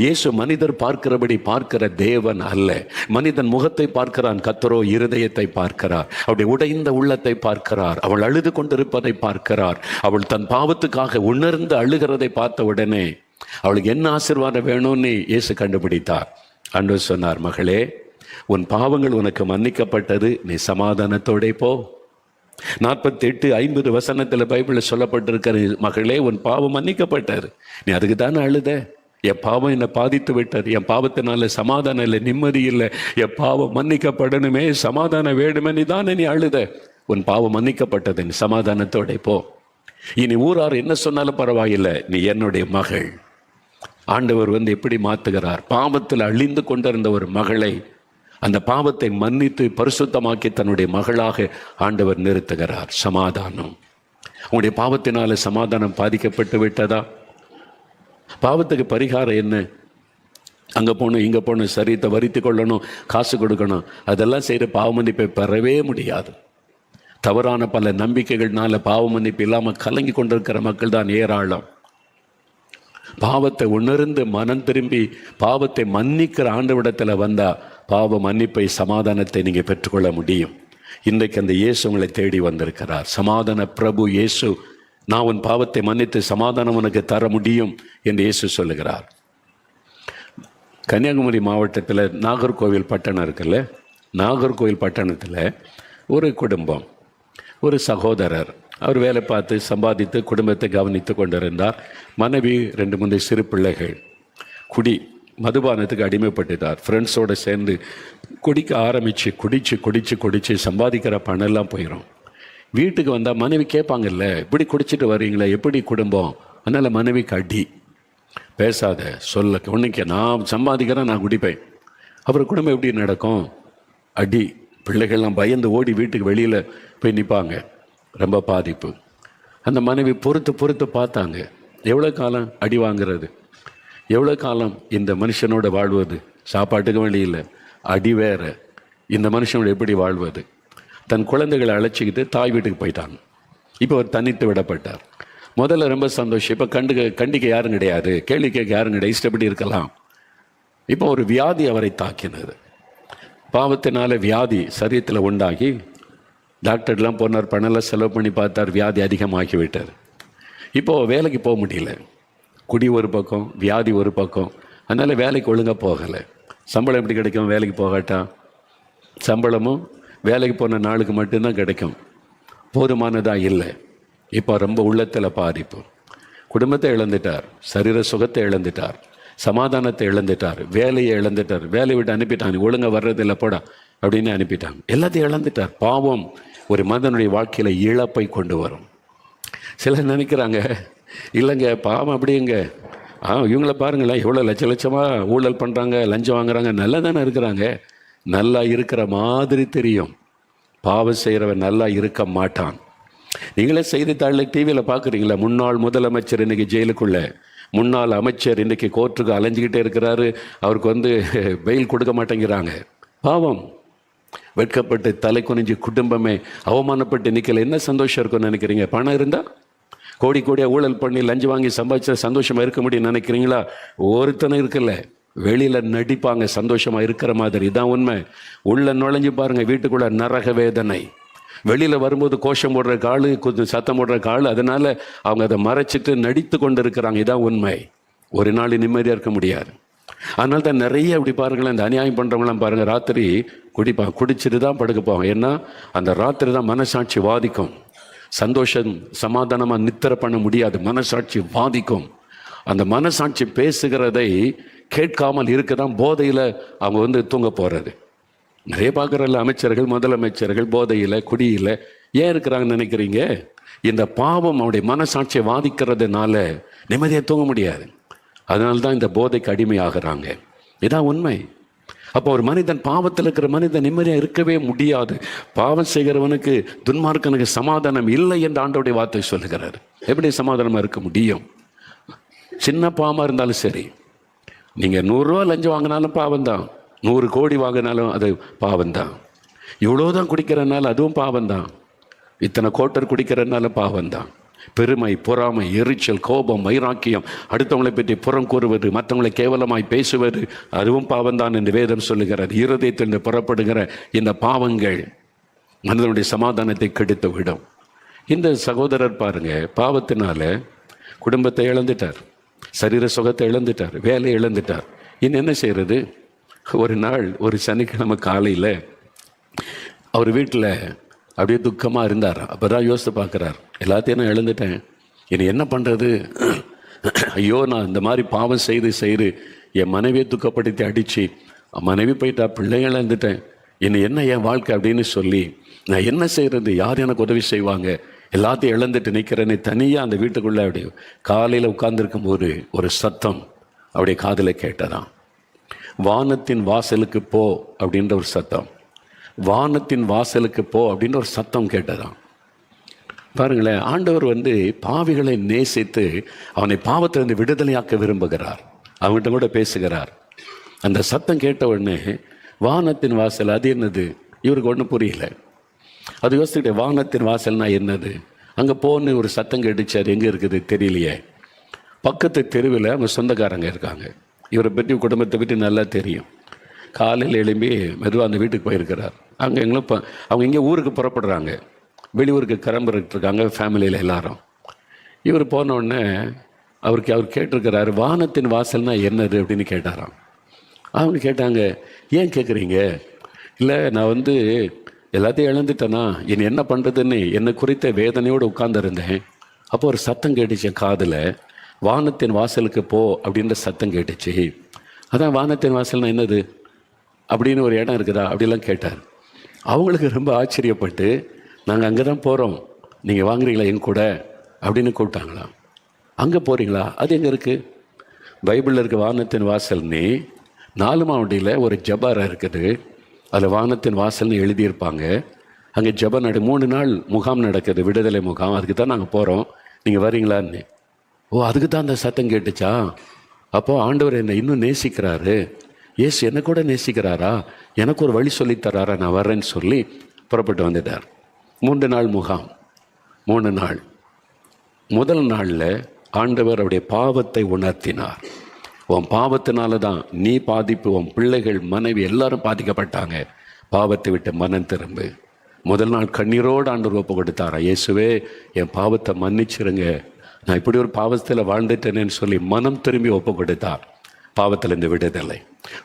இயேசு மனிதர் பார்க்கிறபடி பார்க்கிற தேவன் அல்ல. மனிதன் முகத்தை பார்க்கிறான், கர்த்தரோ இருதயத்தை பார்க்கிறார். அவருடைய உடைந்த உள்ளத்தை பார்க்கிறார். அவள் அழுது கொண்டிருப்பதை பார்க்கிறார். அவள் தன் பாவத்துக்காக உணர்ந்து அழுகிறதை பார்த்த உடனே அவளுக்கு என்ன ஆசீர்வாதம் வேணும்னு இயேசு கண்டுபிடித்தார். ஆண்டவர் சொன்னார், மகளே, உன் பாவங்கள் உனக்கு மன்னிக்கப்பட்டது, நீ சமாதானத்தோட போ. 48-50 வசனத்தில் பைபிளில் சொல்லப்பட்டிருக்கிற, மகளே உன் பாவம் மன்னிக்கப்பட்டாரு, நீ அதுக்கு தானே அழுத. என் பாவம் என்னை பாதித்து விட்டது, என் பாவத்தினால சமாதானம் இல்லை, நிம்மதி இல்லை, என் பாவம் மன்னிக்கப்படணுமே, சமாதானம் வேணுமே, நீ தானே நீ அழுத. உன் பாவம் மன்னிக்கப்பட்டது, நீ சமாதானத்தோட போ. இனி ஊரார் என்ன சொன்னாலும் பரவாயில்லை, நீ என்னுடைய மகள். ஆண்டவர் வந்து எப்படி மாற்றுகிறார்? பாவத்தில் அழிந்து கொண்டிருந்த ஒரு மகளை அந்த பாவத்தை மன்னித்து பரிசுத்தமாக்கி தன்னுடைய மகளாக ஆண்டவர் நிறுத்துகிறார். சமாதானம். உங்களுடைய பாவத்தினால சமாதானம் பாதிக்கப்பட்டு விட்டதா? பாவத்துக்கு பரிகாரம் என்ன? அங்கே போகணும், இங்கே போகணும், சரீரத்தை வருத்தி கொள்ளணும், காசு கொடுக்கணும், அதெல்லாம் செய்கிற பாவ மன்னிப்பை பெறவே முடியாது. தவறான பல நம்பிக்கைகள்னால பாவ மன்னிப்பு இல்லாமல் கலங்கி கொண்டிருக்கிற மக்கள் தான் ஏராளம். பாவத்தை உணர்ந்து மனம் திரும்பி பாவத்தை மன்னிக்கிற ஆண்டவரிடத்தில் வந்தால் பாவ மன்னிப்பை, சமாதானத்தை நீங்கள் பெற்றுக்கொள்ள முடியும். இன்றைக்கு அந்த இயேசு உங்களை தேடி வந்திருக்கிறார். சமாதான பிரபு இயேசு, நான் உன் பாவத்தை மன்னித்து சமாதானம் உனக்கு தர முடியும் என்று இயேசு சொல்லுகிறார். கன்னியாகுமரி மாவட்டத்தில் நாகர்கோவில் பட்டணம் இருக்குல்ல, நாகர்கோவில் பட்டணத்தில் ஒரு குடும்பம், ஒரு சகோதரர், அவர் வேலை பார்த்து சம்பாதித்து குடும்பத்தை கவனித்து கொண்டிருந்தார். மனைவி 2-3 சிறு பிள்ளைகள். மதுபானத்துக்கு அடிமைப்பட்டுட்டார். ஃப்ரெண்ட்ஸோடு சேர்ந்து குடிக்க ஆரம்பித்து குடிச்சு சம்பாதிக்கிற பணம்லாம் போயிடும். வீட்டுக்கு வந்தால் மனைவி கேட்பாங்கல்ல, இப்படி குடிச்சிட்டு வர்றீங்களே, எப்படி குடும்பம்? அதனால் மனைவிக்கு அடி. பேசாத, சொல்ல ஒன்றைக்கு, நான் சம்பாதிக்கிறேன், நான் குடிப்பேன். அப்புறம் குடும்பம் எப்படி நடக்கும்? அடி. பிள்ளைகள்லாம் பயந்து ஓடி வீட்டுக்கு வெளியில் போய் நிற்பாங்க. ரொம்ப பாதிப்பு. அந்த மனைவி பொறுத்து பொறுத்து பார்த்தாங்க. எவ்வளோ காலம் அடி வாங்குறது, எவ்வளோ காலம் இந்த மனுஷனோட வாழ்வது, சாப்பாட்டுக்கு வழி இல்லை, அடி வேற, இந்த மனுஷனோட எப்படி வாழ்வது. தன் குழந்தைகளை அழைச்சிக்கிட்டு தாய் வீட்டுக்கு போயிட்டாங்க. இப்போ அவர் தனித்து விடப்பட்டார். முதல்ல ரொம்ப சந்தோஷம். இப்போ கண்டிக்க யாரும் கிடையாது, கேள்வி கேட்க யாரும் கிடையாது, இஷ்டப்படி இருக்கலாம். இப்போ ஒரு வியாதி அவரை தாக்கினது. பாவத்தினால வியாதி சரீரத்தில் உண்டாகி டாக்டர்லாம் போனார், பணம்லாம் செலவு பண்ணி பார்த்தார், வியாதி அதிகமாகி விட்டார். இப்போது வேலைக்கு போக முடியல. குடி ஒரு பக்கம், வியாதி ஒரு பக்கம். அதனால் வேலைக்கு ஒழுங்காக போகலை. சம்பளம் எப்படி கிடைக்கும்? வேலைக்கு போகாட்டா சம்பளமும் வேலைக்கு போன நாளுக்கு மட்டும்தான் கிடைக்கும், போதுமானதாக இல்லை. இப்போ ரொம்ப உள்ளத்தில் பாதிப்பு. குடும்பத்தை இழந்துட்டார், சரீர சுகத்தை இழந்துட்டார், சமாதானத்தை இழந்துட்டார், வேலையை இழந்துட்டார். வேலையை விட்டு அனுப்பிட்டாங்க, ஒழுங்காக வர்றதில்லை போடா அப்படின்னு அனுப்பிட்டாங்க. எல்லாத்தையும் இழந்துட்டார். பாவம் ஒரு மனிதனுடைய வாழ்க்கையில் இழப்பை கொண்டு வரும். சிலர் நினைக்கிறாங்க, இல்லைங்க பாவம் அப்படிங்க, இவங்கள பாருங்களேன் எவ்வளோ லட்சமாக ஊழல் பண்ணுறாங்க, லஞ்சம் வாங்குறாங்க, நல்லா தானே இருக்கிறாங்க. நல்லா இருக்கிற மாதிரி தெரியும், பாவம் செய்கிறவன் நல்லா இருக்க மாட்டான். நீங்களே செய்தித்தாளில் டிவியில் பார்க்குறீங்களா, முன்னாள் முதலமைச்சர் இன்றைக்கி ஜெயிலுக்குள்ளே, முன்னாள் அமைச்சர் இன்றைக்கி கோர்ட்டுக்கு அலைஞ்சிக்கிட்டே இருக்கிறாரு, அவருக்கு பெயில் கொடுக்க மாட்டேங்கிறாங்க. பாவம். வெட்கப்பட்டு தலை குனிஞ்சு குடும்பமே அவமானப்பட்டு நிற்கல. என்ன சந்தோஷம் இருக்கும்னு நினைக்கிறீங்க? பணம் இருந்தால் கோடி கோடியாக ஊழல் பண்ணி லஞ்சம் வாங்கி சம்பாதிச்சா சந்தோஷமாக இருக்க முடியும்னு நினைக்கிறீங்களா? ஒருத்தனை இருக்குல்ல, வெளியில் நடிப்பாங்க சந்தோஷமாக இருக்கிற மாதிரி. இதான் உண்மை. உள்ள நுழைஞ்சு பாருங்கள், வீட்டுக்குள்ளே நரக வேதனை. வெளியில் வரும்போது கோஷம் போடுற காலு, சத்தம் போடுற காலு, அதனால் அவங்க அதை மறைச்சிட்டு நடித்து கொண்டு இருக்கிறாங்க. இதான் உண்மை. ஒரு நாள் நிம்மதியாக இருக்க முடியாது. அதனால தான் நிறைய அப்படி பாருங்களேன், இந்த அநியாயம் பண்ணுறவங்களாம் பாருங்கள், ராத்திரி குடிச்சிட்டு தான் படுக்க போவாங்க. ஏன்னா அந்த ராத்திரி தான் மனசாட்சி வாதிக்கும். சந்தோஷம் சமாதானமாக நித்திர பண்ண முடியாது, மனசாட்சி வாதிக்கும். அந்த மனசாட்சி பேசுகிறதை கேட்காமல் இருக்க தான் போதையில் அவங்க தூங்க போகிறது. நிறைய பார்க்குறல்ல, அமைச்சர்கள் முதலமைச்சர்கள் போதையில் குடியில் ஏன் இருக்கிறாங்கன்னு நினைக்கிறீங்க? இந்த பாவம் அவருடைய மனசாட்சியை வாதிக்கிறதுனால நிம்மதியாக தூங்க முடியாது. அதனால தான் இந்த போதைக்கு அடிமையாகிறாங்க. இதான் உண்மை. அப்போ ஒரு மனிதன், பாவத்தில் இருக்கிற மனிதன் நிம்மதியாக இருக்கவே முடியாது. பாவம் செய்கிறவனுக்கு, துன்மார்க்கனுக்கு சமாதானம் இல்லை என்று ஆண்டவருடைய வார்த்தை சொல்லுகிறார். எப்படி சமாதானமாக இருக்க முடியும்? சின்ன பாவமாக இருந்தாலும் சரி, நீங்கள் 100 ரூபா லஞ்சம் வாங்கினாலும் பாவம்தான், 100 கோடி வாங்கினாலும் அது பாவம்தான். இவ்வளோதான் குடிக்கிறனால அதுவும் பாவம்தான், இத்தனை கோட்டர் குடிக்கிறனால பாவம்தான். பெருமை, பொறாமை, எரிச்சல், கோபம், வைராக்கியம், அடுத்தவங்களை பற்றி புறம் கூறுவது, மற்றவங்களை கேவலமாய் பேசுவது, அதுவும் பாவம்தான் என்று வேதம் சொல்லுகிறது. இருதயத்தில் புறப்படுகிற இந்த பாவங்கள் மனிதனுடைய சமாதானத்தை கெடுத்து விடும். இந்த சகோதரர் பாருங்க, பாவத்தினால குடும்பத்தை இழந்துட்டார், சரீர சுகத்தை இழந்துட்டார், வேலையை இழந்துட்டார். இன்னும் என்ன செய்யறது? ஒரு நாள் ஒரு சனிக்கிழமை காலையில் அவர் வீட்டில் அப்படியே துக்கமாக இருந்தார். அப்போ தான் யோசித்து பார்க்குறார், எல்லாத்தையும் நான் இழந்துட்டேன், இனி என்ன பண்ணுறது? ஐயோ, நான் இந்த மாதிரி பாவம் செய்து என் மனைவியை துக்கப்படுத்தி அடித்து, மனைவி போயிட்டா, பிள்ளைங்க இழந்துட்டேன், இனி என்ன என் வாழ்க்கை அப்படின்னு சொல்லி நான் என்ன செய்கிறது? யார் எனக்கு உதவி செய்வாங்க? எல்லாத்தையும் இழந்துட்டு நிற்கிறேன்னு தனியாக அந்த வீட்டுக்குள்ளே அப்படி காலையில் உட்கார்ந்துருக்கும் போது ஒரு சத்தம் அப்படியே காதில் கேட்டதான். வானத்தின் வாசலுக்கு போ அப்படின்ற ஒரு சத்தம். வானத்தின் வாசலுக்கு போ அப்படின்ற ஒரு சத்தம் கேட்டதான். பாருங்களேன், ஆண்டவர் பாவிகளை நேசித்து அவனை பாவத்திலிருந்து விடுதலையாக்க விரும்புகிறார். அவன்கிட்ட கூட பேசுகிறார். அந்த சத்தம் கேட்ட உடனே வானத்தின் வாசல் அது என்னது? இவருக்கு ஒன்றும் புரியல. அது யோசிச்சுக்கிட்டே, வானத்தின் வாசல்னா என்னது? அங்கே போன்னு ஒரு சத்தம் கேட்டுச்சு, அது எங்கே இருக்குது தெரியலையே. பக்கத்து தெருவில் அவங்க சொந்தக்காரங்க இருக்காங்க. இவரை பற்றி குடும்பத்தை பற்றி நல்லா தெரியும். காலையில் எழும்பி மெதுவாக அந்த வீட்டுக்கு போயிருக்கிறார். அங்கே அவங்க இங்கே ஊருக்கு புறப்படுறாங்க, வெளியூருக்கு கிளம்பிட்டுருக்காங்க ஃபேமிலியில் எல்லாரும். இவர் போனோடனே அவர் கேட்டிருக்கிறாரு, வானத்தின் வாசல்னா என்னது அப்படின்னு கேட்டாராம். அவங்க கேட்டாங்க, ஏன் கேட்குறீங்க? இல்லை, நான் எல்லாத்தையும் இழந்துட்டேனா, இனி என்ன பண்ணுறதுன்னு என்னை குறித்த வேதனையோடு உட்கார்ந்துருந்தேன். அப்போ ஒரு சத்தம் கேட்டுச்சு காதில், வானத்தின் வாசலுக்கு போ அப்படின்ற சத்தம் கேட்டுச்சு. அதான் வானத்தின் வாசல்னா என்னது அப்படின்னு ஒரு இடம் இருக்குதா அப்படிலாம் கேட்டார். அவங்களுக்கு ரொம்ப ஆச்சரியப்பட்டு, நாங்கள் அங்கே தான் போகிறோம், நீங்கள் வாங்குறீங்களா எங்க கூட அப்படின்னு கூப்பிட்டாங்களாம். அங்கே போகிறீங்களா? அது எங்கே இருக்குது? பைபிளில் இருக்க வானத்தின் வாசல்னு 4 மாவட்டியில் ஒரு ஜபாரா இருக்குது. அதில் வானத்தின் வாசல்னு எழுதியிருப்பாங்க. அங்கே ஜெபம் 3 நாள் முகாம் நடக்குது, விடுதலை முகாம். அதுக்கு தான் நாங்கள் போகிறோம், நீங்கள் வரீங்களான்னு. ஓ, அதுக்கு தான் அந்த சத்தம் கேட்டுச்சா? அப்போ ஆண்டவர் என்னை இன்னும் நேசிக்கிறாரு, இயேசு என்னை கூட நேசிக்கிறாரா, எனக்கு ஒரு வழி சொல்லித்தராரா, நான் வர்றேன்னு சொல்லி புறப்பட்டு வந்துட்டார். 3 நாள் முகாம். 3 நாள். முதல் நாளில் ஆண்டவர் அவருடைய பாவத்தை உணர்த்தினார். உன் பாவத்தினால தான் நீ பாதிப்பு, உன் பிள்ளைகள், மனைவி எல்லாரும் பாதிக்கப்பட்டாங்க. பாவத்தை விட்டு மனம் திரும்பு. முதல் நாள் கண்ணீரோடு ஆண்டவர் ஒப்பு கொடுத்தாரா, இயேசுவே என் பாவத்தை மன்னிச்சிருங்க, நான் இப்படி ஒரு பாவத்தில் வாழ்ந்துட்டேனேன்னு சொல்லி மனம் திரும்பி ஒப்பு கொடுத்தார். பாவத்திலிருந்து விடுதலை,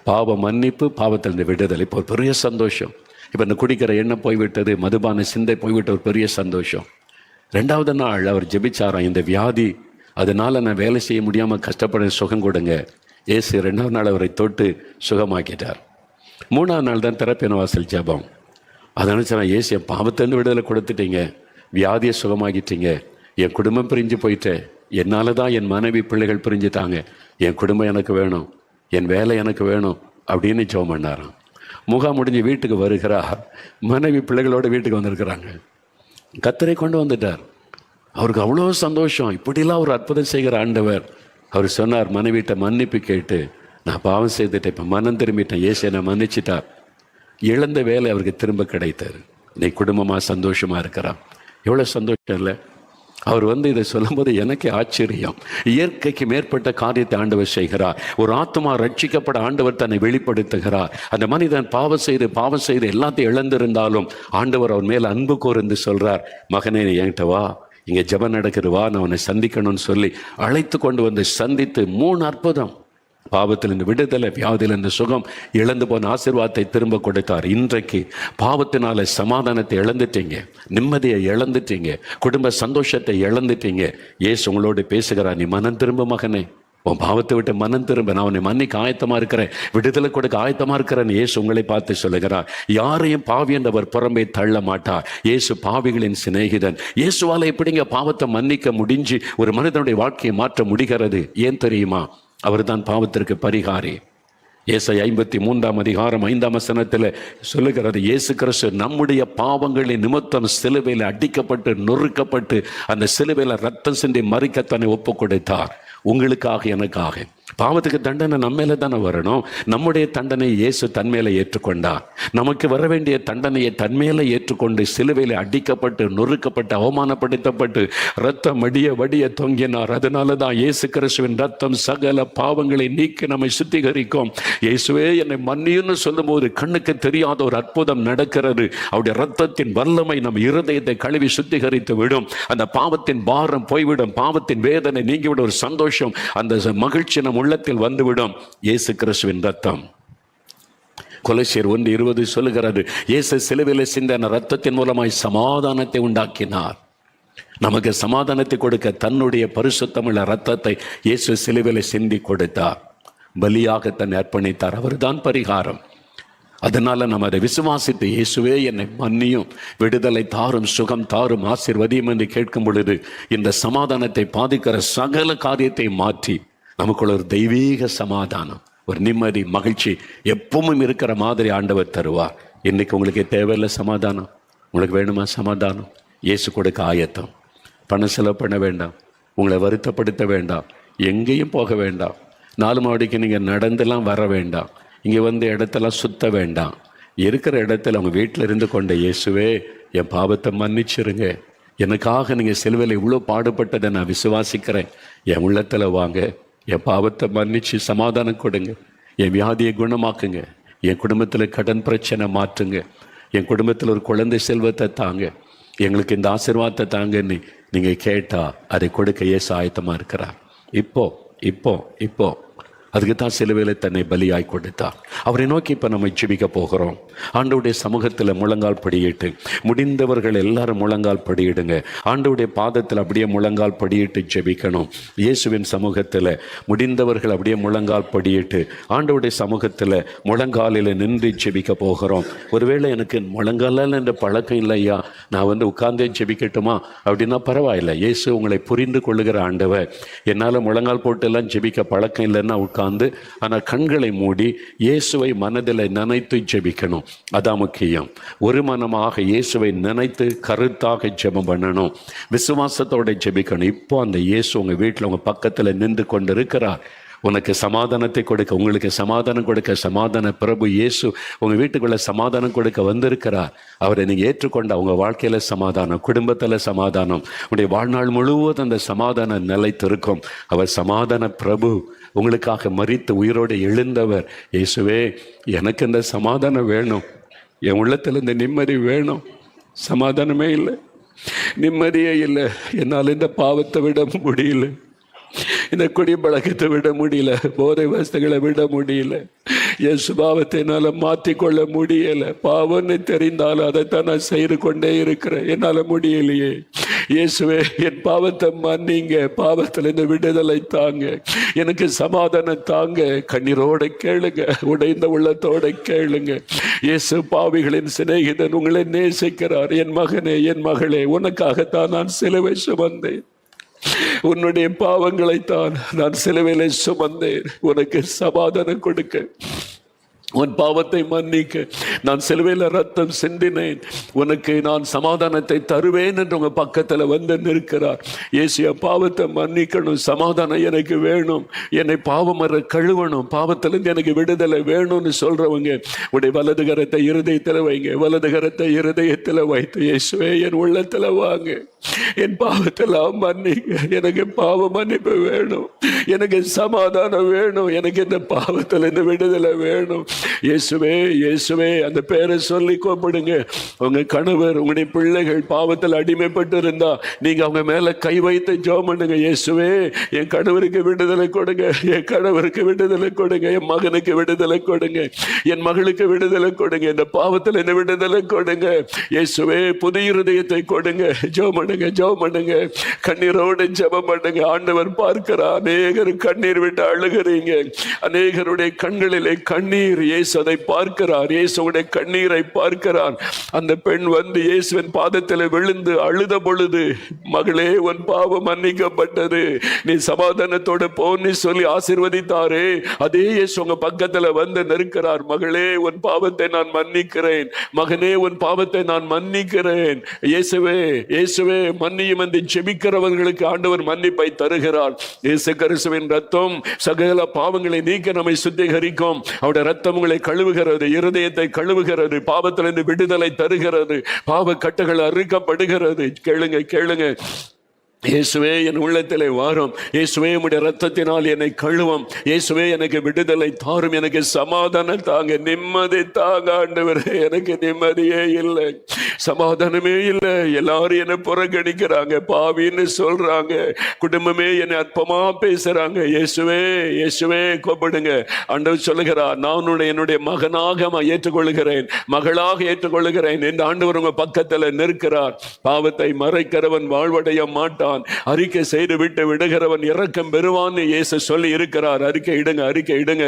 பாவ மன்னிப்பு, பாவத்திலிருந்து விடுதலை. இப்போ ஒரு பெரிய சந்தோஷம். இப்போ இந்த குடிக்கிற எண்ணம் போய்விட்டது, மதுபான சிந்தை போய்விட்ட ஒரு பெரிய சந்தோஷம். 2வது நாள் அவர் ஜெபிச்சாராம், இந்த வியாதி அதனால் நான் வேலை செய்ய முடியாமல் கஷ்டப்பட சுகம் கொடுங்க. இயேசு 2வது நாள் அவரை தொட்டு சுகமாக்கிட்டார். 3வது நாள் தான் திறப்பின வாசல் ஜெபம். அதை நினச்சா, இயேசு என் பாவத்திலிருந்து விடுதலை கொடுத்துட்டீங்க, வியாதியை சுகமாக்கிட்டீங்க, என் குடும்பம் பிரிஞ்சு போயிட்டேன், என்னால் தான் என் மனைவி பிள்ளைகள் பிரிஞ்சுட்டாங்க, என் குடும்பம் எனக்கு வேணும், என் வேலை எனக்கு வேணும் அப்படின்னு ஜெபம் பண்ணாராம். முகாம் முடிஞ்சு வீட்டுக்கு வருகிறார். மனைவி பிள்ளைகளோட வீட்டுக்கு வந்திருக்கிறாங்க. கர்த்தரை கொண்டு வந்துட்டார். அவருக்கு அவ்வளோ சந்தோஷம். இப்படிலாம் ஒரு அற்புதம் செய்கிற ஆண்டவர். அவர் சொன்னார், மனைவிட்ட மன்னிப்பு கேட்டு, நான் பாவம் செய்துட்டேன், இப்போ மனம் திரும்பிட்டேன், இயேசு என்னை மன்னிச்சிட்டார். இழந்த வேலை அவருக்கு திரும்ப கிடைத்தார். நீ குடும்பமாக சந்தோஷமாக இருக்கிறான். எவ்வளோ சந்தோஷம் இல்லை? அவர் இதை சொல்லும்போது எனக்கே ஆச்சரியம். இயற்கைக்கு மேற்பட்ட காரியத்தை ஆண்டவர் செய்கிறார். ஒரு ஆத்மா ரட்சிக்கப்பட ஆண்டவர் தன்னை வெளிப்படுத்துகிறார். அந்த மனிதன் பாவம் செய்து எல்லாத்தையும் இழந்திருந்தாலும் ஆண்டவர் அவர் மேல் அன்பு கூர்ந்து சொல்றார், மகனே என்கிட்ட வா, இங்கே ஜெபம் நடக்குது, வா, நான் உன்னை சந்திக்கணும்னு சொல்லி அழைத்து கொண்டு வந்து சந்தித்து 3 அற்புதம். பாவத்திலிருந்து விடுதலை, வியாதியிலிருந்து சுகம், இழந்து போன ஆசீர்வாதத்தை திரும்ப கொடுத்தார். இன்றைக்கு பாவத்தினால சமாதானத்தை இழந்துட்டீங்க, நிம்மதியை இழந்துட்டீங்க, குடும்ப சந்தோஷத்தை இழந்துட்டீங்க. இயேசு உங்களோடு பேசுகிறார், நீ மனம் திரும்ப மகனே, உன் பாவத்தை விட்டு மனம் திரும்ப, நான் உன்னை மன்னிக்க ஆயத்தமாக இருக்கிறேன், விடுதலை கொடுக்க ஆயத்தமாக இருக்கிறேன். இயேசு உங்களை பார்த்து சொல்லுகிறார். யாரையும் பாவி என்றவர் புறம்பே தள்ள மாட்டார். இயேசு பாவிகளின் சிநேகிதன். இயேசுவால் எப்படிங்க பாவத்தை மன்னிக்க முடிஞ்சு ஒரு மனிதனுடைய வாழ்க்கையை மாற்ற முடிகிறது? ஏன் தெரியுமா? அவர் தான் பாவத்திற்கு பரிகாரி. ஏசாயா 53ஆம் அதிகாரம் 5ஆம் வசனத்தில் சொல்லுகிறது, இயேசு கிறிஸ்து நம்முடைய பாவங்களின் நிமித்தம் சிலுவையில் அடிக்கப்பட்டு நொறுக்கப்பட்டு அந்த சிலுவையில் ரத்தம் சிந்தி மறிக்க தன்னை ஒப்பு கொடுத்தார். உங்களுக்காக, எனக்காக. பாவத்துக்கு தண்டனை நம்ம மேலே தானே வரணும். நம்முடைய தண்டனை இயேசு தன்மேலே ஏற்றுக்கொண்டார். நமக்கு வர வேண்டிய தண்டனையை தன்மேலே ஏற்றுக்கொண்டு சிலுவையில் அடிக்கப்பட்டு நொறுக்கப்பட்டு அவமானப்படுத்தப்பட்டு ரத்தம் வடிய தொங்கினார். அதனால தான் இயேசு கிறிஸ்துவின் ரத்தம் சகல பாவங்களை நீக்கி நம்மை சுத்திகரிக்கும். இயேசுவே என்னை மன்னியுன்னு சொல்லும்போது கண்ணுக்கு தெரியாத ஒரு அற்புதம் நடக்கிறது. அவருடைய ரத்தத்தின் வல்லமை நம் இருதயத்தை கழுவி சுத்திகரித்து விடும். அந்த பாவத்தின் பாரம் போய்விடும், பாவத்தின் வேதனை நீங்கிவிடும், ஒரு சந்தோஷம், அந்த மகிழ்ச்சி நம் உள்ளத்தில் வந்துவிடும். இயேசு கிறிஸ்துவின் ரத்தம். கொலோசியர் 1:20 சொல்லுகிறது, இயேசு சிலுவையில் சிந்தின ரத்தத்தின் மூலமாய் சமாதானத்தை உண்டாக்கினார். நமக்கு சமாதானத்தை கொடுக்க தன்னுடைய பரிசுத்தமுள்ள ரத்தத்தை இயேசு சிலுவையில் சிந்தி கொடுத்தார். பலியாக தன்னை அர்ப்பணித்தார். அவர்தான் பரிகாரம். அதனால நம்ம அதை விசுவாசித்து, இயேசுவே என்னை மன்னியும், விடுதலை தாரும், சுகம் தாரும், ஆசீர்வதியும் என்று கேட்கும் பொழுது இந்த சமாதானத்தை பாதிக்கிற சகல காரியத்தை மாற்றி நமக்குள்ள ஒரு தெய்வீக சமாதானம், ஒரு நிம்மதி, மகிழ்ச்சி எப்பவும் இருக்கிற மாதிரி ஆண்டவர் தருவார். இன்னைக்கு உங்களுக்கு தேவையில்லை சமாதானம்? உங்களுக்கு வேணுமா சமாதானம்? இயேசு கொடுக்க ஆயத்தம். பணம் செலவு பண்ண வேண்டாம், உங்களை வருத்தப்படுத்த வேண்டாம், எங்கேயும் போக வேண்டாம், 4 மாடிக்கு நீங்கள் நடந்தெல்லாம் வர வேண்டாம், இங்கே இடத்தெல்லாம் சுத்த வேண்டாம். இருக்கிற இடத்துல அவங்க வீட்டில் இருந்து கொண்ட, இயேசுவே என் பாவத்தை மன்னிச்சிருங்க, எனக்காக நீங்கள் சிலுவையில் இவ்வளோ பாடுபட்டதை நான் விசுவாசிக்கிறேன், என் உள்ளத்தில் வாங்க, என் பாவத்தை மன்னிச்சு சமாதானம் கொடுங்க, என் வியாதியை குணமாக்குங்க, என் குடும்பத்தில் கடன் பிரச்சனை மாற்றுங்க, என் குடும்பத்தில் ஒரு குழந்தை செல்வத்தை தாங்க, எங்களுக்கு இந்த ஆசீர்வாதத்தை தாங்கன்னு நீங்கள் கேட்டால் அதை கொடுக்க இயேசு ஆயத்தமாக இருக்கிறார். இப்போ அதுக்கு தான் சிலுவையில் தன்னை பலியாய் கொடுத்தார். அவரை நோக்கி இப்போ நம்ம ஜெபிக்க போகிறோம். ஆண்டவருடைய சமூகத்தில் முழங்கால் படியிட்டு, முடிந்தவர்கள் எல்லாரும் முழங்கால் படியிடுங்க. ஆண்டவருடைய பாதத்தில் அப்படியே முழங்கால் படியிட்டு ஜெபிக்கணும். இயேசுவின் சமூகத்தில் முடிந்தவர்கள் அப்படியே முழங்கால் படியிட்டு ஆண்டவருடைய சமூகத்தில் முழங்காலில் நின்று ஜெபிக்க போகிறோம். ஒருவேளை எனக்கு முழங்காலில் என்ற பழக்கம் இல்லையா, நான் உட்கார்ந்தே ஜெபிக்கட்டுமா அப்படின்னா பரவாயில்லை. இயேசு உங்களை புரிந்து கொள்ளுகிற ஆண்டவர். என்னால் முழங்கால் போட்டெல்லாம் ஜெபிக்க பழக்கம் இல்லைன்னா உட்கார்ந்து உட்கார்ந்து, ஆனால் கண்களை மூடி இயேசுவை மனதில் நினைத்து ஜெபிக்கணும். அதான் முக்கியம். ஒரு மனமாக இயேசுவை நினைத்து கருத்தாக ஜெபம் பண்ணணும், விசுவாசத்தோட ஜெபிக்கணும். இப்போ அந்த இயேசு உங்கள் வீட்டில் உங்கள் பக்கத்தில் நின்று கொண்டு இருக்கிறார். உனக்கு சமாதானத்தை கொடுக்க, உங்களுக்கு சமாதானம் கொடுக்க சமாதான பிரபு இயேசு உங்கள் வீட்டுக்குள்ளே சமாதானம் கொடுக்க வந்திருக்கிறார். அவரை நீங்கள் ஏற்றுக்கொண்ட அவங்க வாழ்க்கையில் சமாதானம், குடும்பத்தில் சமாதானம், உங்களுடைய வாழ்நாள் முழுவதும் அந்த சமாதானம் நிலைத்திருக்கும். அவர் சமாதான பிரபு, உங்களுக்காக மரித்து உயிரோடு எழுந்தவர். இயேசுவே, எனக்கு இந்த சமாதானம் வேணும், என் உள்ளத்தில் இந்த நிம்மதி வேணும். சமாதானமே இல்லை, நிம்மதியே இல்லை, என்னால் இந்த பாவத்தை விட முடியல, இந்த குடி பழக்கத்தை விட முடியல, போதை வஸ்துகளை விட முடியல, என் சுபாவத்தை என்னால் மாற்றிக்கொள்ள முடியலை. பாவம்னு தெரிந்தாலும் அதைத்தான் நான் செய்து கொண்டே இருக்கிறேன், என்னால் முடியலையே. இயேசுவே, என் பாவத்தை மன்னிங்க, பாவத்தில் இந்த விடுதலை தாங்க, எனக்கு சமாதானம் தாங்க. கண்ணீரோட கேளுங்க, உடைந்த உள்ளத்தோட கேளுங்க. இயேசு பாவிகளின் சிநேகிதன், உங்களை நேசிக்கிறார். என் மகனே, என் மகளே, உனக்காகத்தான் நான் சிலுவை சுமந்தேன், உன்னுடைய பாவங்களைத்தான் நான் சிலுவையிலே சுமந்தேன். உனக்கு சமாதானம் கொடுக்க, உன் பாவத்தை மன்னிக்க நான் சிலுவையில் ரத்தம் சிந்தினேன். உனக்கு நான் சமாதானத்தை தருவேன் என்று உங்க பக்கத்தில் வந்து நிற்கிறார். இயேசு, பாவத்தை மன்னிக்கணும், சமாதானம் எனக்கு வேணும், என்னை பாவம் கழுவணும், பாவத்திலிருந்து எனக்கு விடுதலை வேணும்னு சொல்றவங்க உடைய வலது கரத்தை இருதயத்தில் வைங்க. வலது கரத்தை இருதயத்தில் வைத்து, இயேசுவே, என் உள்ளத்தில் வாங்க, என் பாவத்தெல்லாம் மன்னிங்க, எனக்கு பாவ மன்னிப்பு வேணும், எனக்கு சமாதானம் வேணும், எனக்கு இந்த பாவத்தில் இந்த விடுதலை வேணும். இயேசுவே, இயேசுவே, அந்த பேரை சொல்லி கூப்பிடுங்க. உங்க கணவர், உங்களுடைய பிள்ளைகள் பாவத்தில் அடிமைப்பட்டு இருந்தா நீங்க அவங்க மேல கை வைத்து ஜெபம் பண்ணுங்க. இயேசுவே, என் கணவருக்கு விடுதலை கொடுங்க, என் கணவருக்கு விடுதலை கொடுங்க, என் மகனுக்கு விடுதலை கொடுங்க, என் மகளுக்கு விடுதலை கொடுங்க, இந்த பாவத்தில் என்ன விடுதலை கொடுங்க. இயேசுவே, புது இருதயத்தை கொடுங்க. ஜெபம் பண்ணுங்க, ஜெபம் பண்ணுங்க, கண்ணீரோடு ஜெபம் பண்ணுங்க. ஆண்டவர் பார்க்கிறார். அநேகர் கண்ணீர் விட்டு அழுகிறீங்க, அநேகருடைய கண்களிலே கண்ணீர். இயேசு அதை பார்க்கிறார், இயேசுடைய கண்ணீரை பார்க்கிறார். அந்த பெண் வந்து இயேசுவின் பாதத்தில் விழுந்து அழுத பொழுது, மகளே, உன் பாவம் மன்னிக்கப்பட்டது, நீ சமாதானத்தோட போன்னு சொல்லி ஆசீர்வதித்தாரே, அதே இயேசு உங்க பக்கத்தில் வந்து நிற்கிறார். மகளே, உன் பாவத்தை நான் மன்னிக்கிறேன், மகனே, உன் பாவத்தை நான் மன்னிக்கிறேன். இயேசுவே, இயேசுவே, மன்னியும் என்று ஜெபிக்கிறவர்களுக்கு ஆண்டவர் மன்னிப்பை தருகிறார். இயேசு கிறிஸ்துவின் ரத்தம் சகல பாவங்களை நீக்க நம்மை சுத்திகரிக்கும். அவருடைய ரத்தம் உங்களை கழுவுகிறது, இருதயத்தை கழுவுகிறது, பாவத்திலிருந்து விடுதலை தருகிறது, பாவ கட்டுகள் அறுக்கப்படுகிறது. கேளுங்க, கேளுங்க. இயேசுவே, என் உள்ளத்திலே வாரும். இயேசுவே, உம்முடைய ரத்தத்தினால் என்னை கழுவும். இயேசுவே, எனக்கு விடுதலை தாரும், எனக்கு சமாதானம் தாங்க, நிம்மதி தாங்க. ஆண்டவரே, எனக்கு நிம்மதியே இல்லை, சமாதானமே இல்லை. எல்லாரும் என்னை புறக்கணிக்கிறாங்க, பாவின்னு சொல்றாங்க, குடும்பமே என்னை அற்பமா பேசுறாங்க. இயேசுவே, இயேசுவே, கூப்பிடுங்க. ஆண்டவர் சொல்லுகிறார், நான் என்னுடைய மகனாக ஏற்றுக்கொள்கிறேன், மகளாக ஏற்றுக்கொள்கிறேன் என்று ஆண்டவர் உங்க பக்கத்தில் நிற்கிறார். பாவத்தை மறைக்கிறவன் வாழ்வடைய மாட்டான், அறிக்கை செய்து விட்டு விடுகிறவன் இரக்கம் பெறுவான் இயேசு சொல்லி இருக்கிறார். அறிக்கை இடுங்க, அறிக்கை இடுங்க.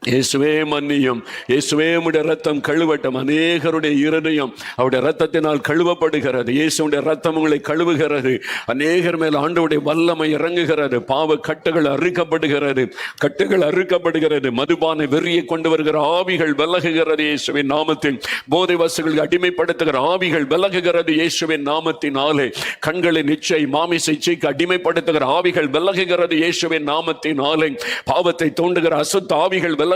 இயேசுவே, மன்னியும். இயேசுவே, உம்முடைய ரத்தம் கழுவட்டும். அநேகருடைய இருதயம் அவருடைய ரத்தத்தினால் கழுவப்படுகிறது. இயேசுடைய ரத்தம் உங்களை கழுவுகிறது. அநேகர் மேல் ஆண்டவருடைய வல்லமை இறங்குகிறது. பாவ கட்டுகள் அறுக்கப்படுகிறது, கட்டுகள் அறுக்கப்படுகிறது. மதுபான வெறியை கொண்டு வருகிற ஆவிகள் விலகுகிறது இயேசுவின் நாமத்தில். போதை வஸ்துகளுக்கு அடிமைப்படுத்துகிற ஆவிகள் விலகுகிறது இயேசுவின் நாமத்தினாலே. கண்களின் இச்சை, மாமிச இச்சைக்கு அடிமைப்படுத்துகிற ஆவிகள் விலகுகிறது இயேசுவின் நாமத்தினாலே. பாவத்தை தூண்டுகிற அசுத்த ஆவிகள் விலகுகிறது.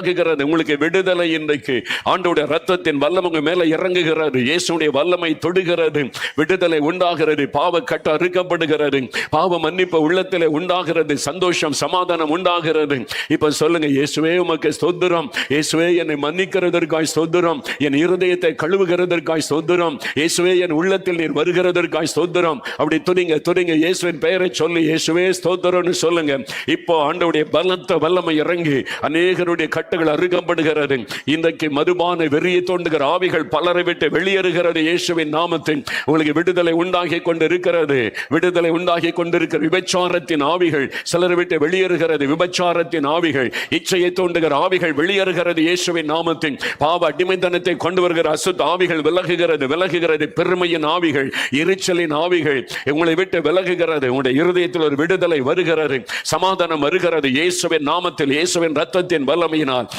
உங்களுக்கு விடுதலை இன்றைக்கு ஆண்டவருடைய ரத்தத்தின் வல்லமை உங்க மேல இறங்குகிறது. இயேசுடைய வல்லமை தொடுகிறது, விடுதலை உண்டாகிறது, பாவ கட்டு அறுக்கப்படுகிறது, பாவ மன்னிப்பு உள்ளத்திலே உண்டாகிறது, சந்தோஷம், சமாதானம் உண்டாகிறது. இப்ப சொல்லுங்க, இயேசுவே, உமக்கு ஸ்தோத்திரம். இயேசுவே, என்னை மன்னிக்கிறதற்காய் ஸ்தோத்திரம், என் இருதயத்தை கழுவுகிறதற்காய் ஸ்தோத்திரம். இயேசுவே, என் உள்ளத்தில் நீர் வருகிறதற்காய் ஸ்தோத்திரம். அப்படி துதிங்க, துதிங்க. இயேசுவின் பெயரை சொல்லி இயேசுவே ஸ்தோத்திரம்னு சொல்லுங்க. இப்போ ஆண்டவருடைய பலத்த வல்லமை இறங்கி அநேகருடைய கட்டுகள் அறுக்கப்படுகிறது. இன்றைக்கு மதுபான வெறியை தோண்டுகிற ஆவிகள் பலரை விட்டு வெளியேறுகிறது. இயேசுவின் நாமத்தில் உங்களுக்கு விடுதலை உண்டாகி கொண்டிருக்கிறது. விடுதலை உண்டாகி கொண்டிருக்கிற விபச்சாரத்தின் ஆவிகள் சிலரை விட்டு வெளியேறுகிறது. விபச்சாரத்தின் ஆவிகள், இச்சையை தோண்டுகிற ஆவிகள் வெளியேறுகிறது இயேசுவின் நாமத்தில். பாவ அடிமைத்தனத்தை கொண்டு வருகிற அசுத்த ஆவிகள் விலகுகிறது. பெருமையின் ஆவிகள், எரிச்சலின் ஆவிகள் உங்களை விட்டு விலகுகிறது. உங்களுடைய இருதயத்தில் ஒரு விடுதலை வருகிறது, சமாதானம் வருகிறது இயேசுவின் நாமத்தில், இயேசுவின் ரத்தத்தின் வல்லமையினால்.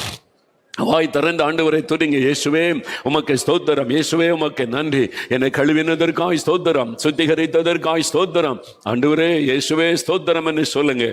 வாய் திறந்த ஆண்டவரை துதிங்க. இயேசுவே உமக்கு ஸ்தோத்திரம், இயேசுவே உமக்கு நன்றி. என்னை கழுவினதற்காய் ஸ்தோத்திரம், சுத்திகரித்ததற்காய் ஸ்தோத்திரம் ஆண்டவரே, இயேசுவே ஸ்தோத்திரம் என்று சொல்லுங்க.